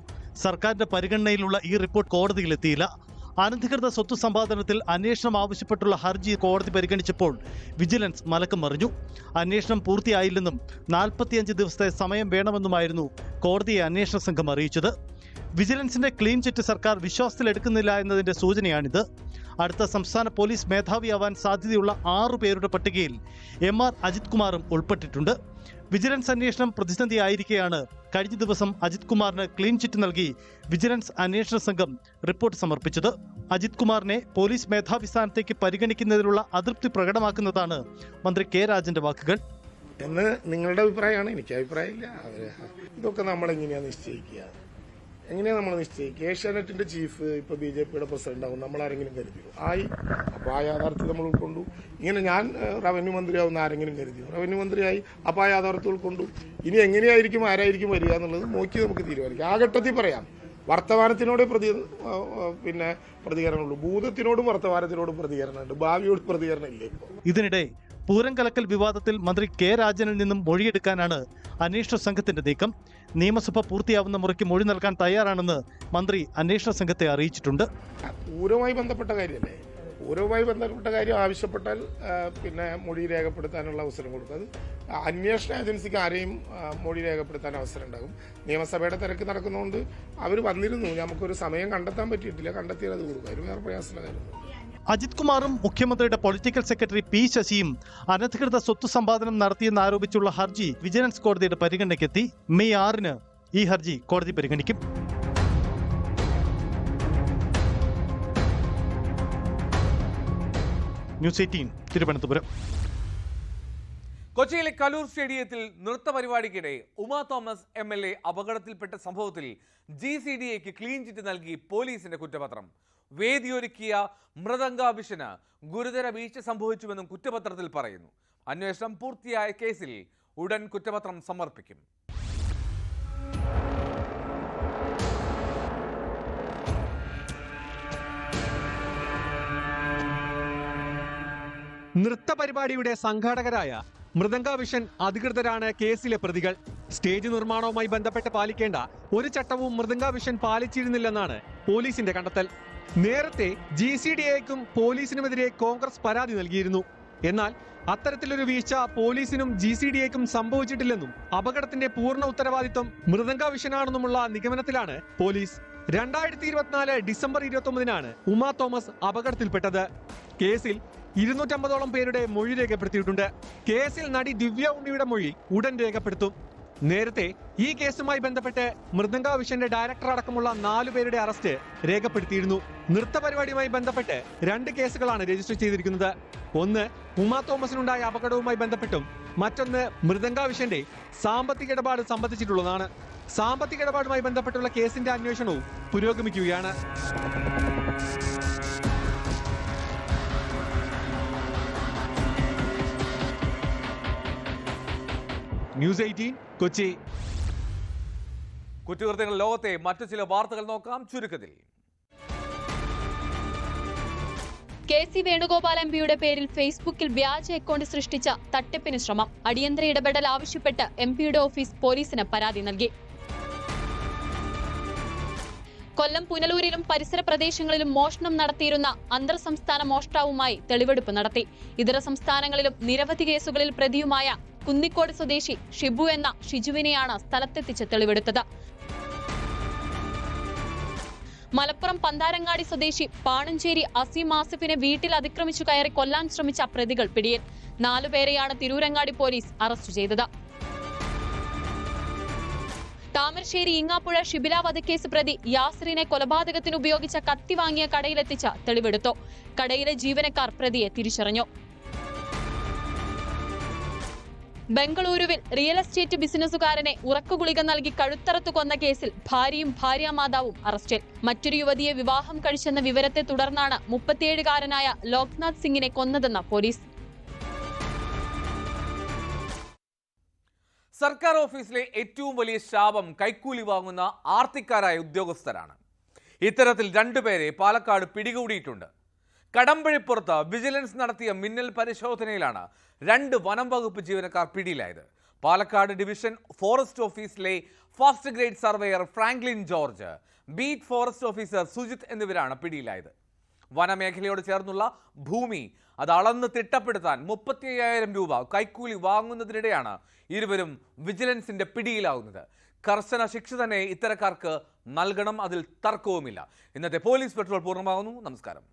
സർക്കാരിന്റെ പരിഗണനയിലുള്ള ഈ റിപ്പോർട്ട് കോടതിയിലെത്തിയില്ല. അനധികൃത സ്വത്ത് സമ്പാദനത്തിൽ അന്വേഷണം ആവശ്യപ്പെട്ടുള്ള ഹർജി കോടതി പരിഗണിച്ചപ്പോൾ വിജിലൻസ് മലക്കം മറിഞ്ഞു. അന്വേഷണം പൂർത്തിയായില്ലെന്നും 45 ദിവസത്തെ സമയം വേണമെന്നുമായിരുന്നു കോടതിയെ അന്വേഷണ സംഘം അറിയിച്ചത്. വിജിലൻസിന്റെ ക്ലീൻ ചിറ്റ് സർക്കാർ വിശ്വാസത്തിലെടുക്കുന്നില്ല എന്നതിന്റെ സൂചനയാണിത്. അടുത്ത സംസ്ഥാന പോലീസ് മേധാവിയാവാൻ സാധ്യതയുള്ള 6 പേരുടെ പട്ടികയിൽ MR അജിത് കുമാറും ഉൾപ്പെട്ടിട്ടുണ്ട്. വിജിലൻസ് അന്വേഷണം പ്രതിസന്ധിയായിരിക്കെയാണ് കഴിഞ്ഞ ദിവസം അജിത് കുമാറിന് ക്ലീൻ ചിറ്റ് നൽകി വിജിലൻസ് അന്വേഷണ സംഘം റിപ്പോർട്ട് സമർപ്പിച്ചത്. അജിത് കുമാറിനെ പോലീസ് മേധാവി സ്ഥാനത്തേക്ക് പരിഗണിക്കുന്നതിലുള്ള അതൃപ്തി പ്രകടമാക്കുന്നതാണ് മന്ത്രി കെ രാജന്റെ വാക്കുകൾ. എന്ന് നിങ്ങളുടെ അഭിപ്രായമാണ്, എനിക്ക് അഭിപ്രായമില്ല. ഇതൊക്കെ നമ്മളെങ്ങനെയാണ് നിശ്ചയിക്കുക? എങ്ങനെയാണ് നമ്മൾ നിശ്ചയിക്കുക? ഏഷ്യാനെറ്റിന്റെ ചീഫ് ഇപ്പൊ BJPയുടെ പ്രസിഡന്റ് ആവും, നമ്മൾ ആരെങ്കിലും കരുതിയോ? ആയി. അപ്പോൾ ആ യാഥാർത്ഥ്യം നമ്മൾ ഉൾക്കൊണ്ടു. ഇങ്ങനെ ഞാൻ റവന്യൂ മന്ത്രിയാവുന്ന ആരെങ്കിലും കരുതിയോ? റവന്യൂ മന്ത്രിയായി, അപ്പോൾ ആ യാഥാർത്ഥ്യം ഉൾക്കൊണ്ടു. ഇനി എങ്ങനെയായിരിക്കും ആരായിരിക്കും വരിക എന്നുള്ളത് നോക്കി നമുക്ക് തീരുമാനിക്കാം. ആ ഘട്ടത്തിൽ പറയാം. വർത്തമാനത്തിനോട് പ്രതികരണമുള്ളൂ. ഭൂതത്തിനോടും വർത്തമാനത്തിനോടും പ്രതികരണമുണ്ട്, ഭാവിയോട് പ്രതികരണം ഇല്ല. ഇപ്പോൾ ഇതിനിടെ പൂരം കലക്കൽ വിവാദത്തിൽ മന്ത്രി കെ രാജനിൽ നിന്നും മൊഴിയെടുക്കാനാണ് അന്വേഷണ സംഘത്തിന്റെ നീക്കം. നിയമസഭ പൂർത്തിയാവുന്ന മുറയ്ക്ക് മൊഴി നൽകാൻ തയ്യാറാണെന്ന് മന്ത്രി അന്വേഷണ സംഘത്തെ അറിയിച്ചിട്ടുണ്ട്. പൂരവുമായി ബന്ധപ്പെട്ട കാര്യമല്ലേ? പൂരവുമായി ബന്ധപ്പെട്ട കാര്യം ആവശ്യപ്പെട്ടാൽ മൊഴി രേഖപ്പെടുത്താനുള്ള അവസരം കൊടുക്കും. അത് അന്വേഷണ ഏജൻസിക്ക് ആരെയും മൊഴി രേഖപ്പെടുത്താൻ അവസരം ഉണ്ടാകും. നിയമസഭയുടെ തിരക്ക് നടക്കുന്നതുകൊണ്ട് അവർ വന്നിരുന്നു, നമുക്കൊരു സമയം കണ്ടെത്താൻ പറ്റിയിട്ടില്ല. കണ്ടെത്തിയാൽ അത് കൊടുക്കും. അതിന് വേറെ പ്രയാസമുള്ള കാര്യമൊന്നും. അജിത് കുമാറും മുഖ്യമന്ത്രിയുടെ പൊളിറ്റിക്കൽ സെക്രട്ടറി P ശശിയും അനധികൃത സ്വത്ത് സമ്പാദനം നടത്തിയെന്നാരോപിച്ചുള്ള ഹർജി വിജിലൻസ് കോടതിയുടെ പരിഗണനയ്ക്കെത്തി. മെയ് 6-ന് ഈ ഹർജി കോടതി പരിഗണിക്കും. ന്യൂസ് 18 തിരുവനന്തപുരം. കൊച്ചിയിലെ കലൂർ സ്റ്റേഡിയത്തിൽ നൃത്ത പരിപാടിക്കിടെ ഉമാ തോമസ് MLA അപകടത്തിൽപ്പെട്ട സംഭവത്തിൽ GCDAക്ക് ക്ലീൻ ചിറ്റ് നൽകി പോലീസിന്റെ കുറ്റപത്രം. വേദിയൊരുക്കിയ മൃദംഗാഭിഷന് ഗുരുതര വീഴ്ച സംഭവിച്ചുവെന്നും കുറ്റപത്രത്തിൽ പറയുന്നു. അന്വേഷണം പൂർത്തിയായ കേസിൽ ഉടൻ കുറ്റപത്രം സമർപ്പിക്കും. നൃത്തപരിപാടിയുടെ സംഘാടകരായ മൃദംഗാഭിഷൻ അധികൃതരാണ് കേസിലെ പ്രതികൾ. സ്റ്റേജ് നിർമ്മാണവുമായി ബന്ധപ്പെട്ട് പാലിക്കേണ്ട ഒരു ചട്ടവും മൃദംഗാഭിഷൻ പാലിച്ചിരുന്നില്ലെന്നാണ് പോലീസിന്റെ കണ്ടെത്തൽ. നേരത്തെ GCDAയ്ക്കും പോലീസിനുമെതിരെ കോൺഗ്രസ് പരാതി നൽകിയിരുന്നു. എന്നാൽ അത്തരത്തിലൊരു വീഴ്ച പോലീസിനും GCDAയ്ക്കും സംഭവിച്ചിട്ടില്ലെന്നും അപകടത്തിന്റെ പൂർണ്ണ ഉത്തരവാദിത്വം മൃദംഗാഭിഷനാണെന്നുമുള്ള നിഗമനത്തിലാണ് പോലീസ്. 2024 ഡിസംബർ 29-നാണ് ഉമാ തോമസ് അപകടത്തിൽപ്പെട്ടത്. കേസിൽ 250ഓളം പേരുടെ മൊഴി രേഖപ്പെടുത്തിയിട്ടുണ്ട്. കേസിൽ നടി ദിവ്യ ഉണ്ണിയുടെ മൊഴി ഉടൻ രേഖപ്പെടുത്തും. നേരത്തെ ഈ കേസുമായി ബന്ധപ്പെട്ട് മൃദംഗാഭിഷന്റെ ഡയറക്ടർ അടക്കമുള്ള 4 പേരുടെ അറസ്റ്റ് രേഖപ്പെടുത്തിയിരുന്നു. നൃത്തപരിപാടിയുമായി ബന്ധപ്പെട്ട് 2 കേസുകളാണ് രജിസ്റ്റർ ചെയ്തിരിക്കുന്നത്. ഒന്ന് ഉമാ തോമസിനുണ്ടായ അപകടവുമായി ബന്ധപ്പെട്ടും മറ്റൊന്ന് മൃദംഗാഭിഷന്റെ സാമ്പത്തിക ഇടപാട് സംബന്ധിച്ചിട്ടുള്ളതാണ്. സാമ്പത്തിക ഇടപാടുമായി ബന്ധപ്പെട്ടുള്ള കേസിന്റെ അന്വേഷണവും പുരോഗമിക്കുകയാണ്. ന്യൂസ് 18 കൊച്ചി. കുറ്റകൃത്യങ്ങൾ ലോകത്തെ മറ്റു ചില വാർത്തകൾ നോക്കാം ചുരുക്കത്തിൽ. KC വേണുഗോപാൽ MPയുടെ പേരിൽ ഫേസ്ബുക്കിൽ വ്യാജ അക്കൗണ്ട് സൃഷ്ടിച്ച തട്ടിപ്പിന് ശ്രമം. അടിയന്തര ഇടപെടൽ ആവശ്യപ്പെട്ട് MPയുടെ ഓഫീസ് പോലീസിന് പരാതി നൽകി. കൊല്ലം പുനലൂരിലും പരിസര പ്രദേശങ്ങളിലും മോഷണം നടത്തിയിരുന്ന അന്തർ സംസ്ഥാന മോഷ്ടാവുമായി തെളിവെടുപ്പ് നടത്തി. ഇതര സംസ്ഥാനങ്ങളിലും നിരവധി കേസുകളിൽ പ്രതിയുമായ കുന്നിക്കോട് സ്വദേശി ഷിബു എന്ന ഷിജുവിനെയാണ് സ്ഥലത്തെത്തിച്ച് തെളിവെടുത്തത്. മലപ്പുറം പന്താരങ്ങാടി സ്വദേശി പാണഞ്ചേരി അസീം ആസിഫിനെ വീട്ടിൽ അതിക്രമിച്ചു കയറി കൊല്ലാൻ ശ്രമിച്ച പ്രതികൾ പിടിയിൽ. 4 പേരെയാണ് തിരൂരങ്ങാടി പോലീസ് അറസ്റ്റ് ചെയ്തത്. താമരശ്ശേരി ഇങ്ങാപ്പുഴ ഷിബില വധക്കേസ് പ്രതി യാസിറിനെ കൊലപാതകത്തിന് ഉപയോഗിച്ച കത്തി വാങ്ങിയ കടയിലെത്തിച്ച തെളിവെടുത്തു. കടയിലെ ജീവനക്കാർ പ്രതിയെ തിരിച്ചറിഞ്ഞു. ബംഗളൂരുവിൽ റിയൽ എസ്റ്റേറ്റ് ബിസിനസ്സുകാരനെ ഉറക്കുഗുളിക നൽകി കഴുത്തറത്തു കൊന്ന കേസിൽ ഭാര്യയും ഭാര്യാമാതാവും അറസ്റ്റിൽ. മറ്റൊരു യുവതിയെ വിവാഹം കഴിച്ചെന്ന വിവരത്തെ തുടർന്നാണ് 37-കാരനായ ലോക്നാഥ് സിംഗിനെ കൊന്നതെന്ന് പോലീസ്. സർക്കാർ ഓഫീസിലെ ഏറ്റവും വലിയ ശാപം കൈക്കൂലി വാങ്ങുന്ന ആർത്തിക്കാരായ ഉദ്യോഗസ്ഥരാണ്. ഇത്തരത്തിൽ രണ്ടുപേരെ പാലക്കാട് പിടികൂടിയിട്ടുണ്ട്. കടമ്പഴിപ്പുറത്ത് വിജിലൻസ് നടത്തിയ മിന്നൽ പരിശോധനയിലാണ് 2 വനം വകുപ്പ് ജീവനക്കാർ പിടിയിലായത്. പാലക്കാട് ഡിവിഷൻ ഫോറസ്റ്റ് ഓഫീസിലെ first grade surveyor Franklin George, beat forest officer Sujith എന്നിവരാണ് പിടിയിലായത്. വനമേഖലയോട് ചേർന്നുള്ള ഭൂമി അത് അളന്ന് തിട്ടപ്പെടുത്താൻ 35,000 രൂപ കൈക്കൂലി വാങ്ങുന്നതിനിടെയാണ് ഇരുവരും വിജിലൻസിന്റെ പിടിയിലാവുന്നത്. കർശന ശിക്ഷ തന്നെ ഇത്തരക്കാർക്ക് നൽകണം, അതിൽ തർക്കവുമില്ല. ഇന്നത്തെ പോലീസ് പെട്രോൾ പൂർണ്ണമാകുന്നു. നമസ്കാരം.